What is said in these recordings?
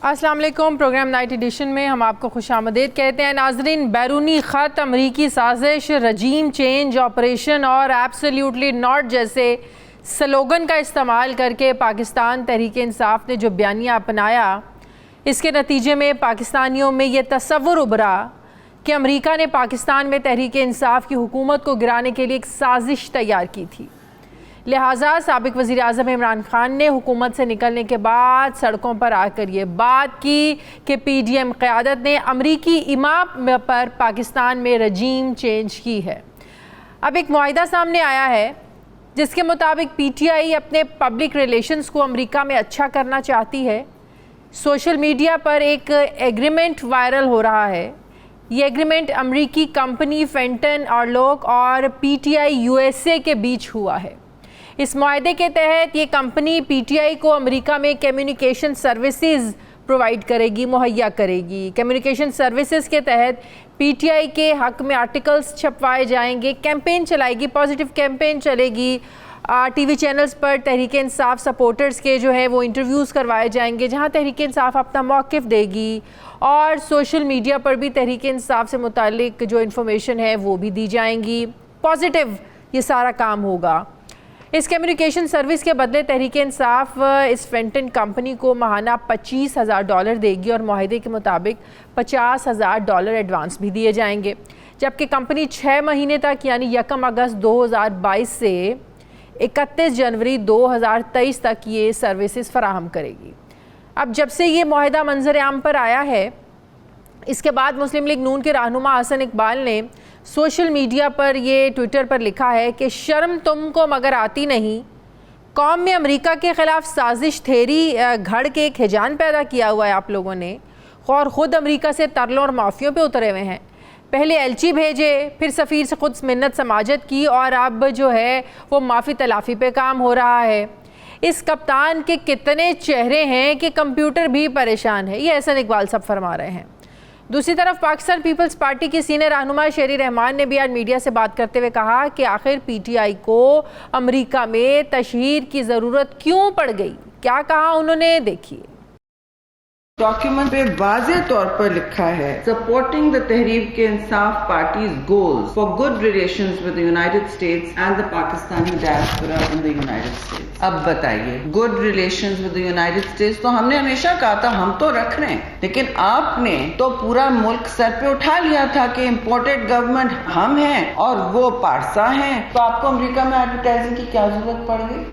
السلام علیکم. Programme night edition میں ہم آپ کو خوش آمدید کہتے ہیں. ناظرین، بیرونی خط، امریکی سازش، رجیم چینج آپریشن اور ایبسلیوٹلی ناٹ جیسے سلوگن کا استعمال کر کے پاکستان تحریک انصاف نے جو بیانیہ اپنایا، اس کے نتیجے میں پاکستانیوں میں یہ تصور ابھرا کہ امریکہ نے پاکستان میں تحریک انصاف کی حکومت کو گرانے کے لیے ایک سازش تیار کی تھی. لہٰذا سابق وزیر اعظم عمران خان نے حکومت سے نکلنے کے بعد سڑکوں پر آ کر یہ بات کی کہ پی ڈی ایم قیادت نے امریکی ایما پر پاکستان میں رجیم چینج کی ہے. اب ایک معاہدہ سامنے آیا ہے جس کے مطابق پی ٹی آئی اپنے پبلک ریلیشنز کو امریکہ میں اچھا کرنا چاہتی ہے. سوشل میڈیا پر ایک ایگریمنٹ وائرل ہو رہا ہے. یہ ایگریمنٹ امریکی کمپنی فینٹن آرلوک اور P T I U S A کے بیچ ہوا ہے. اس معاہدے کے تحت یہ کمپنی پی ٹی آئی کو امریکہ میں کمیونیکیشن سروسز پرووائڈ کرے گی، مہیا کرے گی. کمیونیکیشن سروسز کے تحت پی ٹی آئی کے حق میں آرٹیکلز چھپوائے جائیں گے، کیمپین چلائے گی، پازیٹیو کیمپین چلے گی. ٹی وی چینلز پر تحریک انصاف سپورٹرز کے جو ہے وہ انٹرویوز کروائے جائیں گے جہاں تحریک انصاف اپنا موقف دے گی، اور سوشل میڈیا پر بھی تحریک انصاف سے متعلق جو انفارمیشن ہے وہ بھی دی جائیں گی. پازیٹیو یہ سارا کام ہوگا. اس کمیونیکیشن سروس کے بدلے تحریک انصاف اس فینٹن کمپنی کو ماہانہ $25,000 دے گی اور معاہدے کے مطابق $50,000 ایڈوانس بھی دیے جائیں گے. جبکہ کمپنی 6 مہینے تک یعنی 1 اگست 2022 سے 31 جنوری 2023 تک یہ سروسز فراہم کرے گی. اب جب سے یہ معاہدہ منظر عام پر آیا ہے، اس کے بعد مسلم لیگ نون کے رہنما حسن اقبال نے سوشل میڈیا پر یہ ٹویٹر پر لکھا ہے کہ شرم تم کو مگر آتی نہیں، قوم میں امریکہ کے خلاف سازش تھیری گھڑ کے ایک ہیجان پیدا کیا ہوا ہے آپ لوگوں نے، اور خود امریکہ سے ترلوں اور معافیوں پہ اترے ہوئے ہیں. پہلے ایلچی بھیجے، پھر سفیر سے خود منت سماجت کی، اور اب جو ہے وہ معافی تلافی پہ کام ہو رہا ہے. اس کپتان کے کتنے چہرے ہیں کہ کمپیوٹر بھی پریشان ہے، یہ حسن اقبال صاحب فرما رہے ہیں. دوسری طرف پاکستان پیپلز پارٹی کی سینئر رہنما شیری رحمان نے بھی آج میڈیا سے بات کرتے ہوئے کہا کہ آخر پی ٹی آئی کو امریکہ میں تشہیر کی ضرورت کیوں پڑ گئی. کیا کہا انہوں نے، دیکھیے. ڈاکیومنٹ پہ واضح طور پر لکھا ہے supporting the Tehreek Insaf parties goals for good relations with the United States and the Pakistani diaspora in the United States. اب بتائیے، good relations with the United States تو ہم نے ہمیشہ کہا تھا ہم تو رکھ رہے ہیں، لیکن آپ نے تو پورا ملک سر پہ اٹھا لیا تھا کہ امپورٹڈ گورنمنٹ ہم ہیں اور وہ پارسا ہیں، تو آپ کو امریکہ میں ایڈورٹائزنگ کی کیا ضرورت پڑ گئی.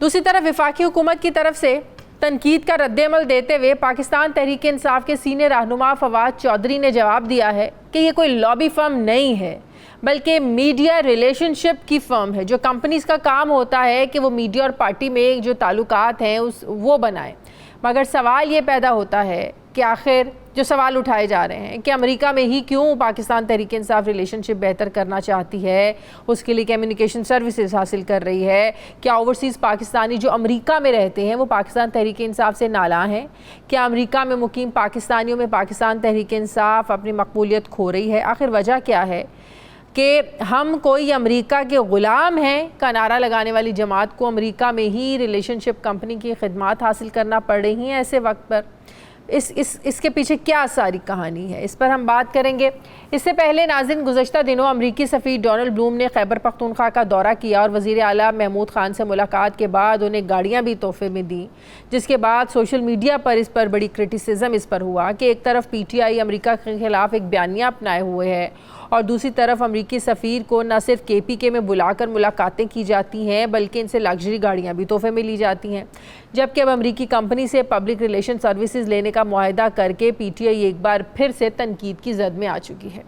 دوسری طرف وفاقی حکومت کی طرف سے تنقید کا رد عمل دیتے ہوئے پاکستان تحریک انصاف کے سینئر رہنما فواد چودھری نے جواب دیا ہے کہ یہ کوئی لابی فرم نہیں ہے بلکہ میڈیا ریلیشن شپ کی فرم ہے. جو کمپنیز کا کام ہوتا ہے کہ وہ میڈیا اور پارٹی میں جو تعلقات ہیں وہ بنائیں. مگر سوال یہ پیدا ہوتا ہے کہ آخر جو سوال اٹھائے جا رہے ہیں کہ امریکہ میں ہی کیوں پاکستان تحریک انصاف ریلیشن شپ بہتر کرنا چاہتی ہے، اس کے لیے کمیونیکیشن سروسز حاصل کر رہی ہے. کیا اوورسیز پاکستانی جو امریکہ میں رہتے ہیں وہ پاکستان تحریک انصاف سے نالاں ہیں؟ کیا امریکہ میں مقیم پاکستانیوں میں پاکستان تحریک انصاف اپنی مقبولیت کھو رہی ہے؟ آخر وجہ کیا ہے کہ ہم کوئی امریکہ کے غلام ہیں کا نعرہ لگانے والی جماعت کو امریکہ میں ہی ریلیشن شپ کمپنی کی خدمات حاصل کرنا پڑ رہی ہیں ایسے وقت پر؟ اس کے پیچھے کیا ساری کہانی ہے، اس پر ہم بات کریں گے. اس سے پہلے ناظرین، گزشتہ دنوں امریکی سفیر ڈونلڈ بلوم نے خیبر پختونخوا کا دورہ کیا اور وزیر اعلیٰ محمود خان سے ملاقات کے بعد انہیں گاڑیاں بھی تحفے میں دیں، جس کے بعد سوشل میڈیا پر اس پر بڑی کرٹیسزم اس پر ہوا کہ ایک طرف پی ٹی آئی امریکہ کے خلاف ایک بیانیہ اپنائے ہوئے ہے اور دوسری طرف امریکی سفیر کو نہ صرف کے پی کے میں بلا کر ملاقاتیں کی جاتی ہیں بلکہ ان سے لگژری گاڑیاں بھی تحفے میں لی جاتی ہیں. جبکہ اب امریکی کمپنی سے پبلک ریلیشن سروسز لینے کا معاہدہ کر کے پی ٹی آئی ایک بار پھر سے تنقید کی زد میں آ چکی ہے.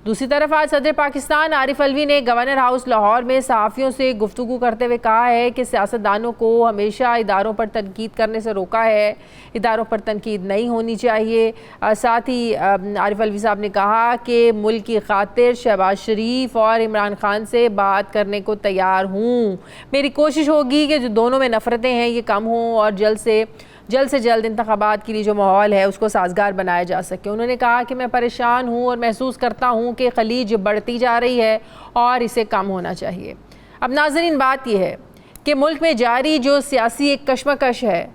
دوسری طرف آج صدر پاکستان عارف الوی نے گورنر ہاؤس لاہور میں صحافیوں سے گفتگو کرتے ہوئے کہا ہے کہ سیاستدانوں کو ہمیشہ اداروں پر تنقید کرنے سے روکا ہے، اداروں پر تنقید نہیں ہونی چاہیے. ساتھ ہی عارف الوی صاحب نے کہا کہ ملک کی خاطر شہباز شریف اور عمران خان سے بات کرنے کو تیار ہوں. میری کوشش ہوگی کہ جو دونوں میں نفرتیں ہیں یہ کم ہوں اور جلد سے جلد انتخابات کے لیے جو ماحول ہے اس کو سازگار بنایا جا سکے. انہوں نے کہا کہ میں پریشان ہوں اور محسوس کرتا ہوں کہ خلیج بڑھتی جا رہی ہے اور اسے کم ہونا چاہیے. اب ناظرین، بات یہ ہے کہ ملک میں جاری جو سیاسی ایک کشمکش ہے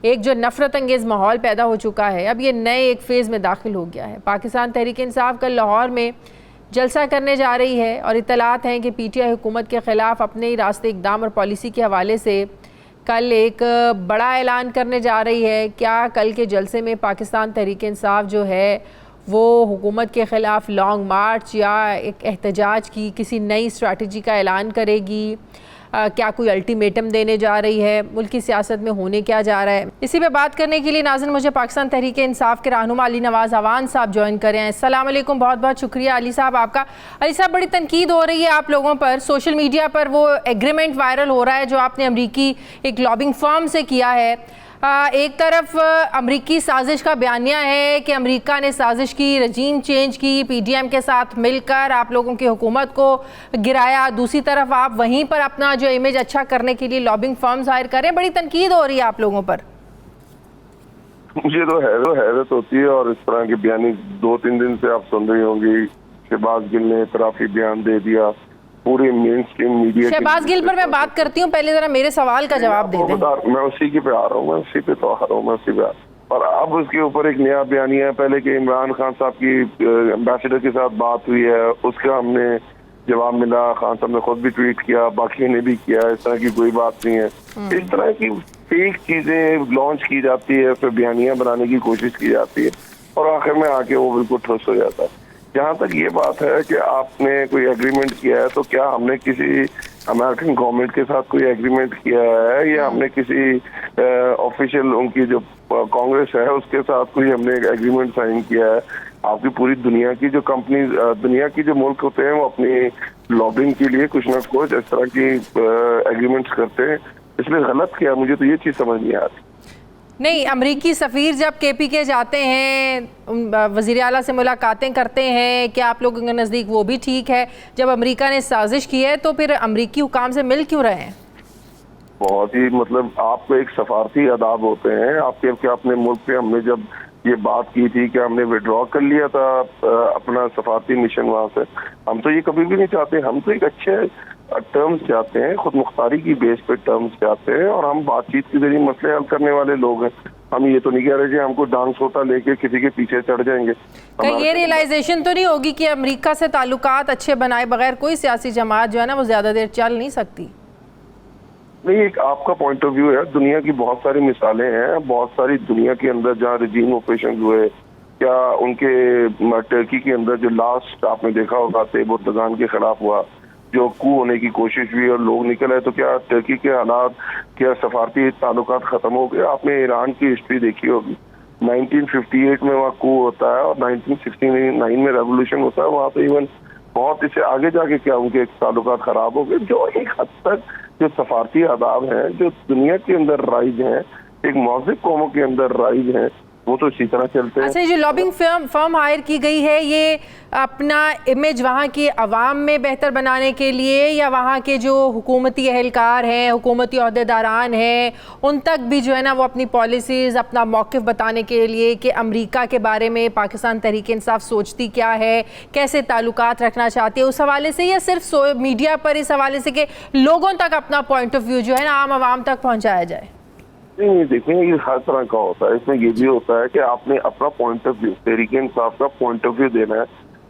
ایک جو نفرت انگیز ماحول پیدا ہو چکا ہے اب یہ نئے ایک فیز میں داخل ہو گیا ہے. پاکستان تحریک انصاف کل لاہور میں جلسہ کرنے جا رہی ہے اور اطلاعات ہیں کہ پی ٹی آئی حکومت کے خلاف اپنے ہی راستے اقدام اور پالیسی کے حوالے سے کل ایک بڑا اعلان کرنے جا رہی ہے. کیا کل کے جلسے میں پاکستان تحریک انصاف جو ہے وہ حکومت کے خلاف لانگ مارچ یا ایک احتجاج کی کسی نئی اسٹریٹجی کا اعلان کرے گی؟ کیا کوئی الٹیمیٹم دینے جا رہی ہے؟ ملکی سیاست میں ہونے کیا جا رہا ہے؟ اسی پہ بات کرنے کے لیے ناظرین مجھے پاکستان تحریک انصاف کے رہنما علی نواز اعوان صاحب جوائن کریں. السلام علیکم، بہت بہت شکریہ علی صاحب آپ کا. علی صاحب بڑی تنقید ہو رہی ہے آپ لوگوں پر، سوشل میڈیا پر وہ ایگریمنٹ وائرل ہو رہا ہے جو آپ نے امریکی ایک لابنگ فرم سے کیا ہے. ایک طرف امریکی سازش کا بیانیہ ہے کہ امریکہ نے سازش کی، رجیم چینج کی، پی ڈی ایم کے ساتھ مل کر آپ لوگوں کی حکومت کو گرایا. دوسری طرف آپ وہیں پر اپنا جو امیج اچھا کرنے کے لیے لابنگ فرمز ہائر کریں. بڑی تنقید ہو رہی ہے آپ لوگوں پر. مجھے تو حیرت ہوتی ہے، اور اس طرح کے بیانی 2-3 دن سے آپ سن رہی ہوں گی. شہباز گل نے اعترافی بیان دے دیا، پورے مین اسٹریم میڈیا. شہباز گل پر میں بات کرتی ہوں، پہلے ذرا میرے سوال کا جواب دے دیں. میں اسی کے پہ آ رہا ہوں، میں اسی پہ تو آ رہا ہوں، میں اسی پہ. اور اب اس کے اوپر ایک نیا بیانیہ ہے. پہلے کہ عمران خان صاحب کی امبیسڈر کے ساتھ بات ہوئی ہے، اس کا ہم نے جواب ملا. خان صاحب نے خود بھی ٹویٹ کیا، باقی نے بھی کیا. اس طرح کی کوئی بات نہیں ہے. اس طرح کی فیک چیزیں لانچ کی جاتی ہے، پھر بیانیہ بنانے کی کوشش کی جاتی ہے، اور آخر میں آ کے وہ بالکل ٹھوس ہو جاتا ہے. جہاں تک یہ بات ہے کہ آپ نے کوئی ایگریمنٹ کیا ہے، تو کیا ہم نے کسی امریکن گورنمنٹ کے ساتھ کوئی ایگریمنٹ کیا ہے، یا ہم نے کسی آفیشیل ان کی جو کانگریس ہے اس کے ساتھ کوئی ہم نے ایگریمنٹ سائن کیا ہے؟ آپ کی پوری دنیا کی جو کمپنیز، دنیا کی جو ملک ہوتے ہیں، وہ اپنی لابنگ کے لیے کچھ نہ کچھ اس طرح کی ایگریمنٹس کرتے ہیں. اس میں غلط کیا؟ مجھے تو یہ چیز سمجھ نہیں آتی. نہیں، امریکی سفیر جب کے پی کے جاتے ہیں، وزیر اعلیٰ سے ملاقاتیں کرتے ہیں، کیا آپ لوگوں کے نزدیک وہ بھی ٹھیک ہے؟ جب امریکہ نے سازش کی ہے تو پھر امریکی حکام سے مل کیوں رہے ہیں؟ بہت ہی آپ کو ایک سفارتی آداب ہوتے ہیں. آپ کے اپنے ملک پہ ہم نے جب یہ بات کی تھی کہ ہم نے وڈرا کر لیا تھا اپنا سفارتی مشن وہاں سے. ہم تو یہ کبھی بھی نہیں چاہتے. ہم تو ایک اچھے ٹرمز چاہتے ہیں، خود مختاری کی بیس پہ ٹرمز چاہتے ہیں، اور ہم بات چیت کے ذریعے مسئلے حل کرنے والے لوگ ہیں. ہم یہ تو نہیں کہہ رہے کہ ہم کو ڈانس ہوتا لے کے کسی کے پیچھے چڑھ جائیں گے. کہیں یہ ریئلائزیشن تو نہیں ہوگی کہ امریکہ سے تعلقات اچھے بنائے بغیر کوئی سیاسی جماعت جو ہے نا وہ زیادہ دیر چل نہیں سکتی؟ نہیں، ایک آپ کا پوائنٹ آف ویو ہے. دنیا کی بہت ساری مثالیں ہیں، بہت ساری دنیا کے اندر جہاں رجیم آپریشن ہوئے. کیا ان کے ٹرکی کے اندر جو لاسٹ آپ نے دیکھا ہوگا طیب اردگان کے خلاف ہوا، جو کو ہونے کی کوشش ہوئی اور لوگ نکل آئے، تو کیا ٹرکی کے حالات، کیا سفارتی تعلقات ختم ہو گئے؟ آپ نے ایران کی ہسٹری دیکھی ہوگی. 1958 میں وہاں کو ہوتا ہے، اور 1969 میں ریولوشن ہوتا ہے. وہاں پہ ایون بہت اس سے آگے جا کے کیا ان کے تعلقات خراب ہو گئے. جو ایک حد تک جو سفارتی آداب ہیں جو دنیا کے اندر رائج ہیں، ایک مہذب قوموں کے اندر رائج ہیں، وہ تو اسی طرح چلتے ہیں. اچھا، جو لابنگ فرم ہائر کی گئی ہے، یہ اپنا امیج وہاں کی عوام میں بہتر بنانے کے لیے، یا وہاں کے جو حکومتی اہلکار ہیں، حکومتی عہدیداران ہیں، ان تک بھی جو ہے نا وہ اپنی پالیسیز، اپنا موقف بتانے کے لیے کہ امریکہ کے بارے میں پاکستان تحریک انصاف سوچتی کیا ہے، کیسے تعلقات رکھنا چاہتی ہے، اس حوالے سے، یا صرف میڈیا پر اس حوالے سے کہ لوگوں تک اپنا پوائنٹ آف ویو جو ہے نا عام عوام تک پہنچایا جائے؟ نہیں، دیکھیں یہ ہر طرح کا ہوتا ہے. اس میں یہ بھی ہوتا ہے کہ آپ نے اپنا point of view, Tehreek Insaf کا پوائنٹ آف ویو دینا ہے.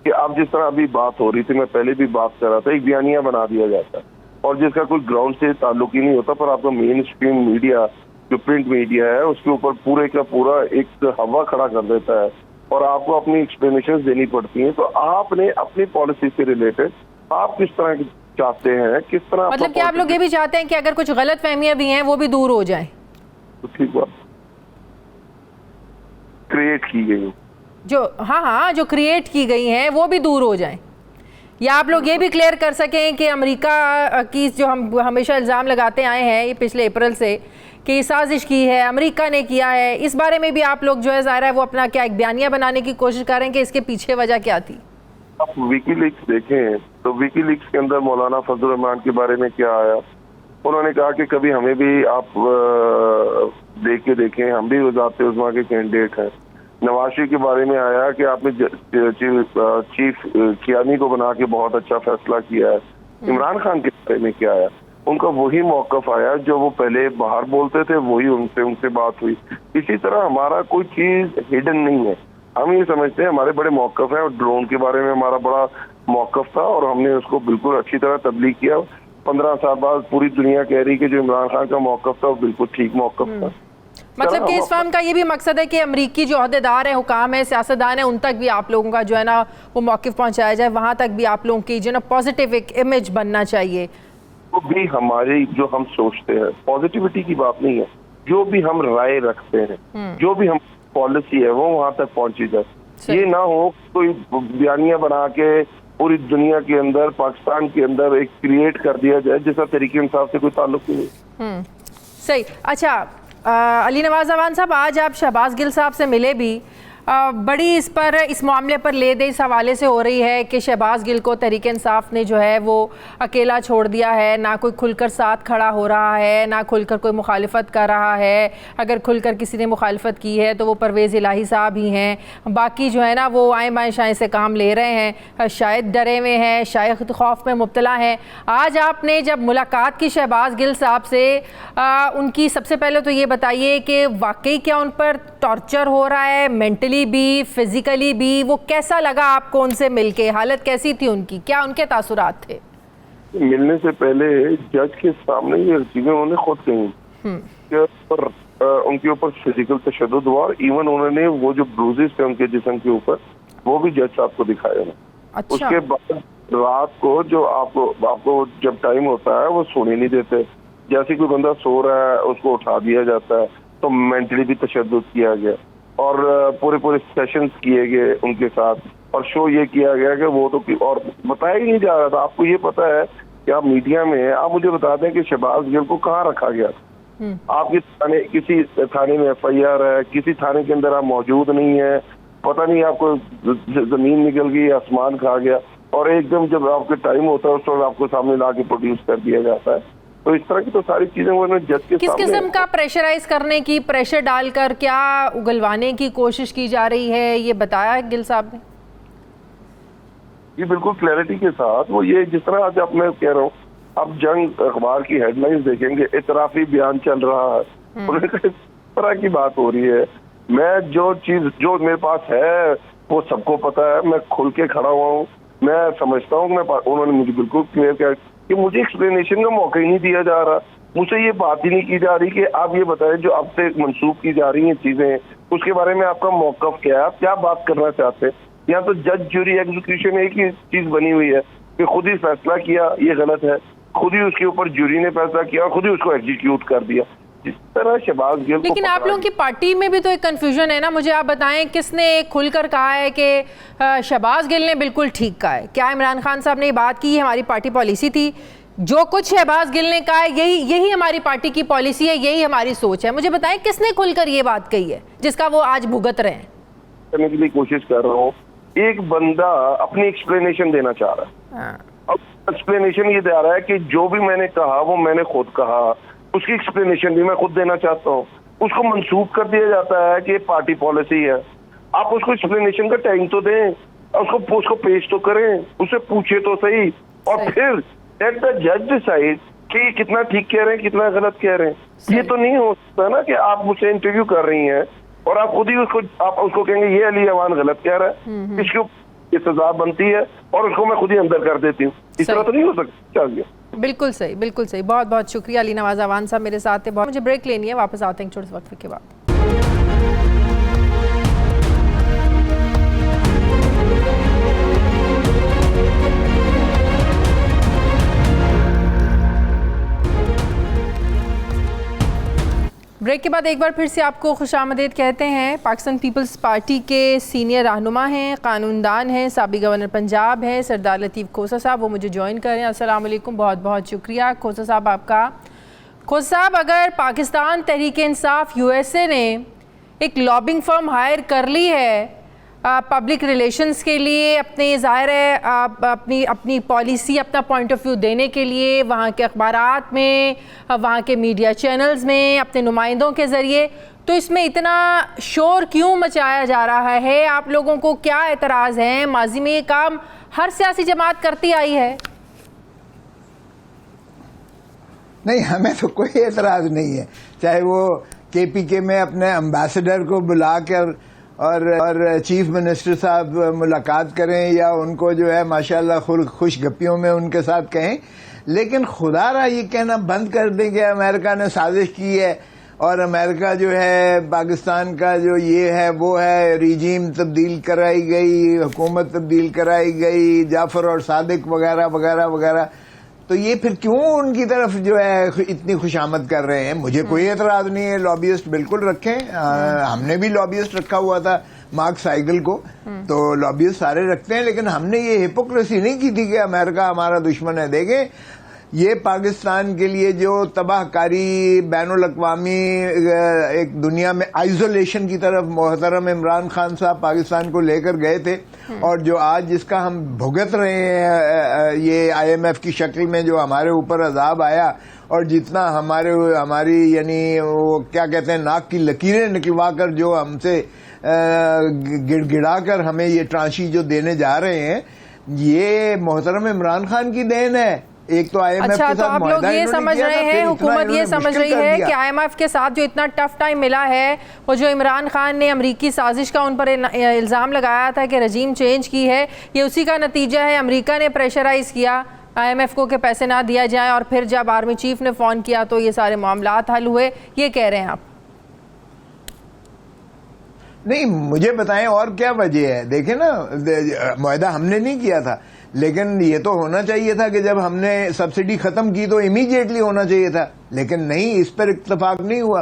کہ آپ جس طرح ابھی بات ہو رہی تھی، میں پہلے بھی بات کر رہا تھا، ایک بیانیہ بنا دیا جاتا ہے اور جس کا کوئی گراؤنڈ سے تعلق ہی نہیں ہوتا، پر آپ کا مین اسٹریم میڈیا جو پرنٹ میڈیا ہے اس کے اوپر پورے کا پورا ایک ہوا کھڑا کر دیتا ہے، اور آپ کو اپنی ایکسپلینیشن دینی پڑتی ہیں. تو آپ نے اپنی پالیسی سے ریلیٹڈ آپ کس طرح چاہتے ہیں، کس طرح، مطلب کہ آپ لوگ یہ بھی چاہتے ہیں کہ اگر کچھ غلط فہمیاں بھی ہیں وہ بھی دور ہو جائیں؟ ٹھیک بات کریٹ کی گئی جو کریٹ کی گئی ہیں وہ بھی دور ہو جائیں، یا آپ لوگ یہ بھی کلیئر کر سکیں کہ امریکہ کی جو ہم ہمیشہ الزام لگاتے آئے ہیں یہ پچھلے اپریل سے کہ یہ سازش کی ہے، امریکہ نے کیا ہے، اس بارے میں بھی آپ لوگ جو ہے ظاہر ہے وہ اپنا کیا ایک بیانیہ بنانے کی کوشش کر رہے ہیں کہ اس کے پیچھے وجہ کیا تھی؟ آپ ویکی لیکس دیکھیں تو ویکی لیکس کے اندر مولانا فضل الرحمان کے بارے میں کیا آیا. انہوں نے کہا کہ کبھی ہمیں بھی آپ دیکھ کے دیکھیں، ہم بھی وزارت عظمیٰ کے کینڈیڈیٹ ہیں. نواز شریف کے بارے میں آیا کہ آپ نے چیف کیانی کو بنا کے بہت اچھا فیصلہ کیا ہے. عمران خان کے بارے میں کیا آیا؟ ان کا وہی موقف آیا جو وہ پہلے باہر بولتے تھے, وہی ان سے بات ہوئی. اسی طرح ہمارا کوئی چیز ہڈن نہیں ہے, ہم یہ سمجھتے ہیں ہمارے بڑے موقف ہیں, اور ڈرون کے بارے میں ہمارا بڑا موقف تھا اور ہم نے اس کو بالکل اچھی طرح تبلیغ کیا. 15 سال بعد پوری دنیا کہہ رہی کہ جو عمران خان کا موقف تھا وہ بالکل ٹھیک موقف تھا. مطلب کہ اس فارم کا یہ بھی مقصد ہے کہ امریکی جو عہدیدار ہیں, حکام ہیں, سیاستدان ہیں, ان تک بھی آپ لوگوں کا جو ہے نا وہ موقف پہنچایا جائے, وہاں تک بھی آپ لوگوں کی جو ہے نا پازیٹیو ایک امیج بننا چاہیے. وہ بھی ہماری جو ہم سوچتے ہیں پازیٹیوٹی کی بات نہیں ہے, جو بھی ہم رائے رکھتے ہیں, جو بھی ہم پالیسی ہے وہ وہاں تک پہنچی جائے. یہ نہ ہو کوئی بیانیہ بنا کے پوری دنیا کے اندر, پاکستان کے اندر ایک کریٹ کر دیا جائے جیسا تحریک انصاف سے کوئی تعلق نہیں. صحیح. اچھا علی نواز اعوان صاحب, آج آپ شہباز گل صاحب سے ملے بھی, بڑی اس معاملے پر لے دے اس حوالے سے ہو رہی ہے کہ شہباز گل کو تحریک انصاف نے جو ہے وہ اکیلا چھوڑ دیا ہے, نہ کوئی کھل کر ساتھ کھڑا ہو رہا ہے, نہ کھل کر کوئی مخالفت کر رہا ہے. اگر کھل کر کسی نے مخالفت کی ہے تو وہ پرویز الہی صاحب ہی ہیں, باقی جو ہے نا وہ آئیں بائیں شائیں سے کام لے رہے ہیں, شاید ڈرے ہوئے ہیں, شاید خوف میں مبتلا ہیں. آج آپ نے جب ملاقات کی شہباز گل صاحب سے, ان کی سب سے پہلے تو یہ بتائیے کہ واقعی کیا ان پر ٹارچر ہو رہا ہے, مینٹلی بھی فزیکلی بھی, وہ کیسا لگا آپ کو ان سے مل کے, حالت کیسی تھی ان کی, کیا ان کے تاثرات تھے؟ ملنے سے پہلے جج کے سامنے یہ چیزیں انہوں نے خود کہیں کہ ان کے اوپر فزیکل تشدد ہوا, اور ایون انہوں نے وہ جو بروزز تھے ان کے جسم کے اوپر وہ بھی جج صاحب کو دکھائے. اس کے بعد رات کو جو آپ کو جب ٹائم ہوتا ہے وہ سونے نہیں دیتے, جیسے کوئی بندہ سو رہا ہے اس کو اٹھا دیا جاتا ہے, تو مینٹلی بھی تشدد کیا گیا اور پورے سیشنز کیے گئے ان کے ساتھ, اور شو یہ کیا گیا کہ وہ تو اور بتایا ہی نہیں جا رہا تھا. آپ کو یہ پتا ہے کہ آپ میڈیا میں, آپ مجھے بتا دیں کہ شہباز گل کو کہاں رکھا گیا تھا؟ آپ کے کسی تھانے میں FIR ہے, کسی تھانے کے اندر آپ موجود نہیں ہیں, پتہ نہیں آپ کو زمین نکل گئی, آسمان کھا گیا, اور ایک دم جب آپ کے ٹائم ہوتا ہے اس وقت آپ کو سامنے لا کے پروڈیوس کر دیا جاتا ہے. تو اس طرح کی تو ساری چیزیں وہ جج کے کس قسم کا پریشرائز کرنے کی, پریشر ڈال کر کیا اگلوانے کی کوشش کی جا رہی ہے, یہ بتایا گل صاحب نے؟ یہ بالکل کلیئرٹی کے ساتھ, وہ یہ جس طرح آج میں کہہ رہا ہوں, اب جنگ اخبار کی ہیڈ لائنز دیکھیں گے, اعترافی بیان چل رہا ہے, اس طرح کی بات ہو رہی ہے. میں جو چیز جو میرے پاس ہے وہ سب کو پتا ہے, میں کھل کے کھڑا ہوا ہوں, میں سمجھتا ہوں انہوں نے مجھے بالکل کلیئر کیا کہ مجھے ایکسپلینیشن کا موقع ہی نہیں دیا جا رہا, مجھ سے یہ بات ہی نہیں کی جا رہی کہ آپ یہ بتائیں جو اب سے منسوخ کی جا رہی ہیں چیزیں, اس کے بارے میں آپ کا موقف کیا ہے, آپ کیا بات کرنا چاہتے ہیں. یہاں تو جج جوری ایگزیکیوشن ایک ہی چیز بنی ہوئی ہے کہ خود ہی فیصلہ کیا یہ غلط ہے, خود ہی اس کے اوپر جوری نے فیصلہ کیا اور خود ہی اس کو ایگزیکیوٹ کر دیا. جس طرح شہباز گل, لیکن آپ لوگوں کی پارٹی میں بھی تو ایک کنفیوژن ہے نا, مجھے آپ بتائیں کس نے کھل کر کہا ہے کہ شہباز گل نے بالکل ٹھیک کہا ہے؟ کیا عمران خان صاحب نے یہ بات کی, ہماری پارٹی پالیسی تھی, جو کچھ شہباز گل نے کہا ہے یہی ہماری پارٹی کی پالیسی ہے, یہی ہماری سوچ ہے؟ مجھے بتائیں کس نے کھل کر یہ بات کہی ہے جس کا وہ آج بھگت رہے ہیں؟ کرنے کے لیے کوشش کر رہا ہوں. ایک بندہ اپنی ایکسپلینیشن دینا چاہ رہا ہے, اب ایکسپلینیشن یہ دے رہا ہے کہ جو بھی میں نے کہا وہ میں نے خود کہا, اس کی ایکسپلینیشن بھی میں خود دینا چاہتا ہوں. اس کو منسوخ کر دیا جاتا ہے کہ یہ پارٹی پالیسی ہے. آپ اس کو ایکسپلینیشن کا ٹائم تو دیں, اس کو پیش تو کریں, اس سے پوچھے تو صحیح, اور پھر لیٹ دا جج ڈیسائیڈ کہ یہ کتنا ٹھیک کہہ رہے ہیں کتنا غلط کہہ رہے ہیں. یہ تو نہیں ہو سکتا نا کہ آپ مجھ سے انٹرویو کر رہی ہیں اور آپ خود ہی آپ اس کو کہیں گے یہ علی اعوان غلط کہہ رہا ہے, اس کو یہ سزا بنتی ہے اور اس کو میں خود ہی اندر کر دیتی ہوں. اس طرح تو نہیں ہو سکتا. چلیے, بالکل صحیح, بالکل صحیح. بہت بہت شکریہ علی نواز اعوان صاحب میرے ساتھ تھے. مجھے بریک لینی ہے, واپس آتے ہیں چھوٹے سے وقفے کے بعد. بریک کے بعد ایک بار پھر سے آپ کو خوش آمدید کہتے ہیں. پاکستان پیپلز پارٹی کے سینئر رہنما ہیں, قانون دان ہیں, سابق گورنر پنجاب ہیں سردار لطیف کھوسہ صاحب, وہ مجھے جوائن کر رہے ہیں. السلام علیکم, بہت بہت شکریہ کھوسہ صاحب آپ کا. کھوسہ صاحب, اگر پاکستان تحریک انصاف USA نے ایک لابنگ فرم ہائر کر لی ہے پبلک ریلیشنز کے لیے, اپنے ظاہر ہے اپنی پالیسی, اپنا پوائنٹ آف ویو دینے کے لیے وہاں کے اخبارات میں, وہاں کے میڈیا چینلز میں, اپنے نمائندوں کے ذریعے, تو اس میں اتنا شور کیوں مچایا جا رہا ہے؟ آپ لوگوں کو کیا اعتراض ہیں؟ ماضی میں یہ کام ہر سیاسی جماعت کرتی آئی ہے. نہیں ہمیں تو کوئی اعتراض نہیں ہے، چاہے وہ کے پی کے میں اپنے امبیسڈر کو بلا کر اور چیف منسٹر صاحب ملاقات کریں یا ان کو جو ہے ماشاءاللہ خوش گپیوں میں ان کے ساتھ کہیں، لیکن خدا را یہ کہنا بند کر دیں کہ امریکہ نے سازش کی ہے اور امریکہ جو ہے پاکستان کا جو یہ ہے وہ ہے، ریجیم تبدیل کرائی گئی، حکومت تبدیل کرائی گئی، جعفر اور صادق وغیرہ وغیرہ وغیرہ، تو یہ پھر کیوں ان کی طرف جو ہے اتنی خوشامد کر رہے ہیں؟ مجھے کوئی اعتراض نہیں ہے، لابیسٹ بالکل رکھیں، ہم نے بھی لابیسٹ رکھا ہوا تھا مارک سائیکل کو، تو لابیسٹ سارے رکھتے ہیں، لیکن ہم نے یہ ہپوکریسی نہیں کی تھی کہ امریکہ ہمارا دشمن ہے۔ دیکھیں یہ پاکستان کے لیے جو تباہ کاری بین الاقوامی ایک دنیا میں آئزولیشن کی طرف محترم عمران خان صاحب پاکستان کو لے کر گئے تھے، اور جو آج جس کا ہم بھگت رہے ہیں یہ آئی ایم ایف کی شکل میں جو ہمارے اوپر عذاب آیا، اور جتنا ہماری یعنی وہ کیا کہتے ہیں ناک کی لکیریں نکلوا کر جو ہم سے گڑ گڑا کر ہمیں یہ ٹرانشی جو دینے جا رہے ہیں، یہ محترم عمران خان کی دین ہے۔ ایک تو آئی ایم ایف کے تو آپ لوگ یہ سمجھ رہے ہیں، حکومت یہ سمجھ رہی ہے کہ آئی ایم ایف کے ساتھ جو اتنا ٹف ٹائم ملا ہے، وہ جو عمران خان نے امریکی سازش کا ان پر الزام لگایا تھا کہ رجیم چینج کی ہے، یہ اسی کا نتیجہ ہے۔ امریکہ نے پریشرائز کیا آئی ایم ایف کو کہ پیسے نہ دیا جائیں، اور پھر جب آرمی چیف نے فون کیا تو یہ سارے معاملات حل ہوئے، یہ کہہ رہے ہیں آپ؟ نہیں مجھے بتائیں اور کیا وجہ ہے؟ دیکھیں نا، معاہدہ ہم نے نہیں کیا تھا، لیکن یہ تو ہونا چاہیے تھا کہ جب ہم نے سبسڈی ختم کی تو امیڈیٹلی ہونا چاہیے تھا، لیکن نہیں، اس پر اتفاق نہیں ہوا۔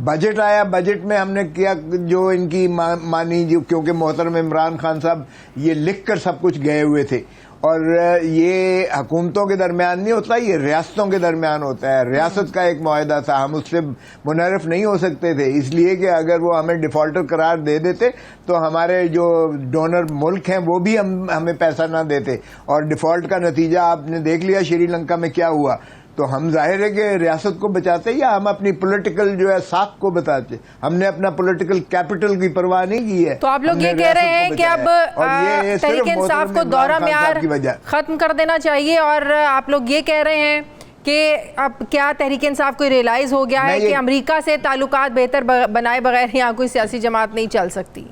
بجٹ آیا، بجٹ میں ہم نے کیا جو ان کی مانی، کیونکہ محترم عمران خان صاحب یہ لکھ کر سب کچھ گئے ہوئے تھے، اور یہ حکومتوں کے درمیان نہیں ہوتا، یہ ریاستوں کے درمیان ہوتا ہے۔ ریاست کا ایک معاہدہ تھا، ہم اس سے منحرف نہیں ہو سکتے تھے، اس لیے کہ اگر وہ ہمیں ڈیفالٹر قرار دے دیتے تو ہمارے جو ڈونر ملک ہیں وہ بھی ہمیں پیسہ نہ دیتے، اور ڈیفالٹ کا نتیجہ آپ نے دیکھ لیا شری لنکا میں کیا ہوا۔ تو ہم ظاہر ہے کہ ریاست کو بچاتے یا ہم اپنی پولیٹیکل جو ہے ساکھ کو بچاتے، ہم نے اپنا پولیٹیکل کیپٹل کی پرواہ نہیں کی ہے۔ تو آپ لوگ یہ کہہ رہے ہیں کہ اب تحریک انصاف کو دورہ معیار ختم کر دینا چاہیے، اور آپ لوگ یہ کہہ رہے ہیں کہ اب کیا تحریک انصاف کو ریئلائز ہو گیا ہے کہ امریکہ سے تعلقات بہتر بنائے بغیر یہاں کوئی سیاسی جماعت نہیں چل سکتی؟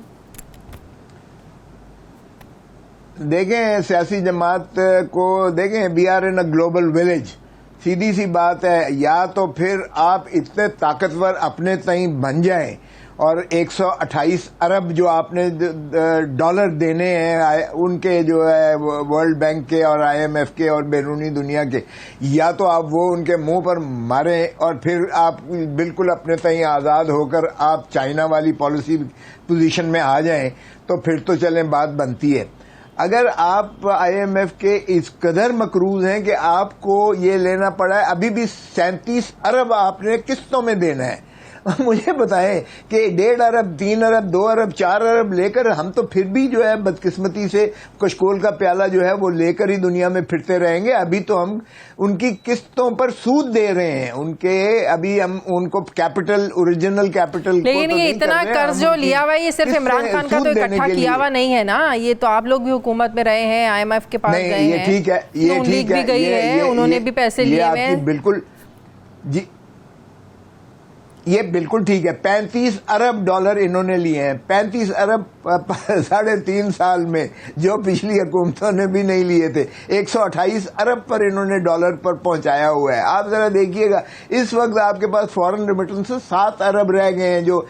دیکھیں سیاسی جماعت کو دیکھیں، we are in a global village, سیدھی سی بات ہے، یا تو پھر آپ اتنے طاقتور اپنے تئیں بن جائیں، اور 128 ارب جو آپ نے ڈالر دینے ہیں ان کے جو ہے ورلڈ بینک کے اور آئی ایم ایف کے اور بیرونی دنیا کے، یا تو آپ وہ ان کے منہ پر ماریں اور پھر آپ بالکل اپنے تئیں آزاد ہو کر آپ چائنا والی پالیسی پوزیشن میں آ جائیں، تو پھر تو چلیں بات بنتی ہے۔ اگر آپ آئی ایم ایف کے اس قدر مقروض ہیں کہ آپ کو یہ لینا پڑا ہے، ابھی بھی 37 ارب آپ نے قسطوں میں دینا ہے، مجھے بتائیں کہ 1.5 ارب 3 ارب 2 ارب 4 ارب لے کر ہم تو پھر بھی جو ہے بدقسمتی سے کشکول کا پیالہ جو ہے وہ لے کر ہی دنیا میں پھرتے رہیں گے۔ ابھی تو ہم ان کی قسطوں پر سود دے رہے ہیں، ان کے ابھی ہم ان کو کیپٹل اوریجنل کیپٹل، لیکن یہ اتنا قرض جو لیا ہوا ہے یہ صرف عمران خان کا تو اکٹھا کیا ہوا نہیں ہے نا، یہ تو آپ لوگ بھی حکومت میں رہے ہیں، آئی ایم ایف کے پاس گئے ہیں، یہ ٹھیک ہے، یہ ٹھیک ہے، گئی ہے، انہوں نے بھی پیسے لیے ہوئے ہیں، بالکل جی یہ بالکل ٹھیک ہے۔ 35 ارب ڈالر انہوں نے لیے ہیں، 35 ارب 3.5 سال میں، جو پچھلی حکومتوں نے بھی نہیں لیے تھے۔ 128 ارب پر انہوں نے ڈالر پر پہنچایا ہوا ہے۔ آپ ذرا دیکھیے گا اس وقت آپ کے پاس فورن ریمیٹنسز 7 ارب رہ گئے ہیں، جو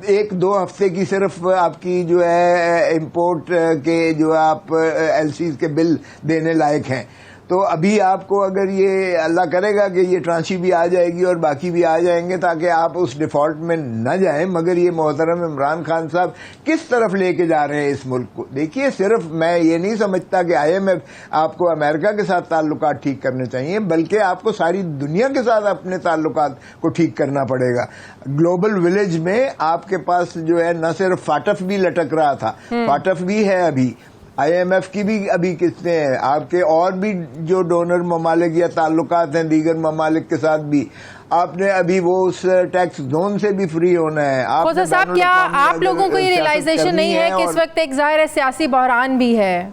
1-2 ہفتے کی صرف آپ کی جو ہے امپورٹ کے جو آپ ایل سیز کے بل دینے لائق ہیں۔ تو ابھی آپ کو اگر یہ اللہ کرے گا کہ یہ ٹرانشی بھی آ جائے گی اور باقی بھی آ جائیں گے تاکہ آپ اس ڈیفالٹ میں نہ جائیں، مگر یہ محترم عمران خان صاحب کس طرف لے کے جا رہے ہیں اس ملک کو؟ دیکھیے صرف میں یہ نہیں سمجھتا کہ آئی ایم ایف آپ کو امریکہ کے ساتھ تعلقات ٹھیک کرنے چاہیے، بلکہ آپ کو ساری دنیا کے ساتھ اپنے تعلقات کو ٹھیک کرنا پڑے گا۔ گلوبل ولیج میں آپ کے پاس جو ہے نہ صرف فاٹف بھی لٹک رہا تھا، فاٹف بھی ہے ابھی، آئی ایم ایف کی بھی ابھی قسطیں ہیں، آپ کے اور بھی جو ڈونر ممالک یا تعلقات ہیں دیگر ممالک کے ساتھ بھی، آپ نے ابھی وہ اس ٹیکس زون سے بھی فری ہونا ہے۔ خوزہ صاحب کیا آپ لوگوں کو یہ ریئلائزیشن نہیں ہے کہ اس وقت ایک ظاہر سیاسی بحران بھی ہے؟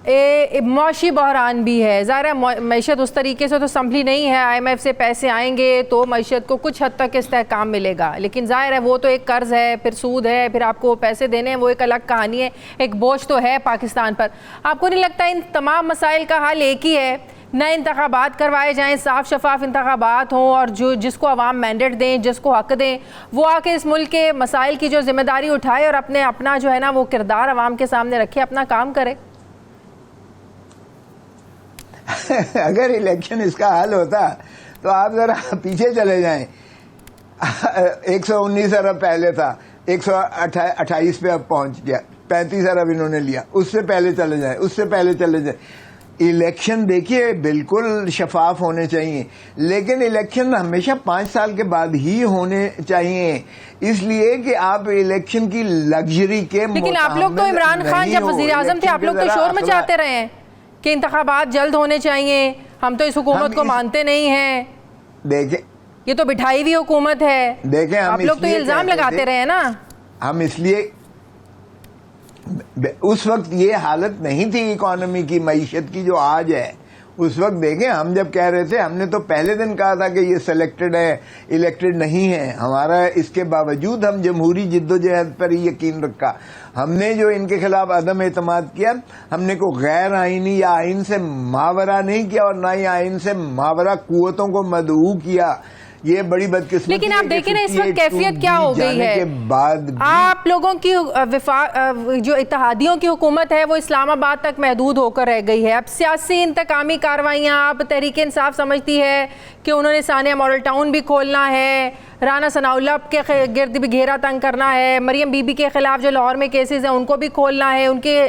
معاشی بحران بھی ہے. ظاہر ہے معیشت اس طریقے سے تو سنبھلی نہیں ہے. آئی ایم ایف سے پیسے آئیں گے تو معیشت کو کچھ حد تک استحکام ملے گا, لیکن ظاہر ہے وہ تو ایک قرض ہے, پھر سود ہے, پھر آپ کو پیسے دینے ہیں, وہ ایک الگ کہانی ہے. ایک بوجھ تو ہے پاکستان پر. آپ کو نہیں لگتا ان تمام مسائل کا حل ایک ہی ہے, نئے انتخابات کروائے جائیں, صاف شفاف انتخابات ہوں, اور جس کو عوام مینڈیٹ دیں, جس کو حق دیں, وہ آ کے اس ملک کے مسائل کی جو ذمہ داری اٹھائے اور اپنا جو ہے نا وہ کردار عوام کے سامنے رکھے, اپنا کام کرے؟ اگر الیکشن اس کا حل ہوتا تو آپ ذرا پیچھے چلے جائیں. 119 ارب پہلے تھا, 128 پہ اب پہنچ گیا, 35 ارب انہوں نے لیا. اس سے پہلے چلے جائیں, اس سے پہلے چلے جائیں. الیکشن دیکھیے بالکل شفاف ہونے چاہیے, لیکن الیکشن ہمیشہ 5 سال کے بعد ہی ہونے چاہیے, اس لیے کہ آپ الیکشن کی لگژری کے لیکن آپ لوگ تو عمران خان جب وزیر اعظم تھے آپ لوگ تو شور مچاتے رہے ہیں کہ انتخابات جلد ہونے چاہیے, ہم تو اس حکومت کو مانتے نہیں ہیں. دیکھیں یہ تو بٹھائی ہوئی حکومت ہے. دیکھیں آپ لوگ تو یہ الزام لگاتے رہے ہیں نا. ہم اس لیے اس وقت یہ حالت نہیں تھی اکانومی کی, معیشت کی جو آج ہے. اس وقت دیکھیں ہم جب کہہ رہے تھے, ہم نے تو پہلے دن کہا تھا کہ یہ سلیکٹڈ ہے, الیکٹڈ نہیں ہے. ہمارا اس کے باوجود ہم جمہوری جدوجہد پر ہی یقین رکھا. ہم نے جو ان کے خلاف عدم اعتماد کیا, ہم نے کوئی غیر آئینی یا آئین سے ماورا نہیں کیا, اور نہ ہی آئین سے ماورا قوتوں کو مدعو کیا. یہ بڑی بدقسمتی. لیکن آپ دیکھیں نا اس وقت کیفیت کیا ہو گئی ہے. آپ لوگوں کی جو اتحادیوں کی حکومت ہے وہ اسلام آباد تک محدود ہو کر رہ گئی ہے. اب سیاسی انتقامی کارروائیاں, آپ تحریک انصاف سمجھتی ہے کہ انہوں نے ثانیہ ماڈل ٹاؤن بھی کھولنا ہے, رانا ثناء اللہ کے گرد بھی گھیرا تنگ کرنا ہے, مریم بی بی کے خلاف جو لاہور میں کیسز ہیں ان کو بھی کھولنا ہے, ان کے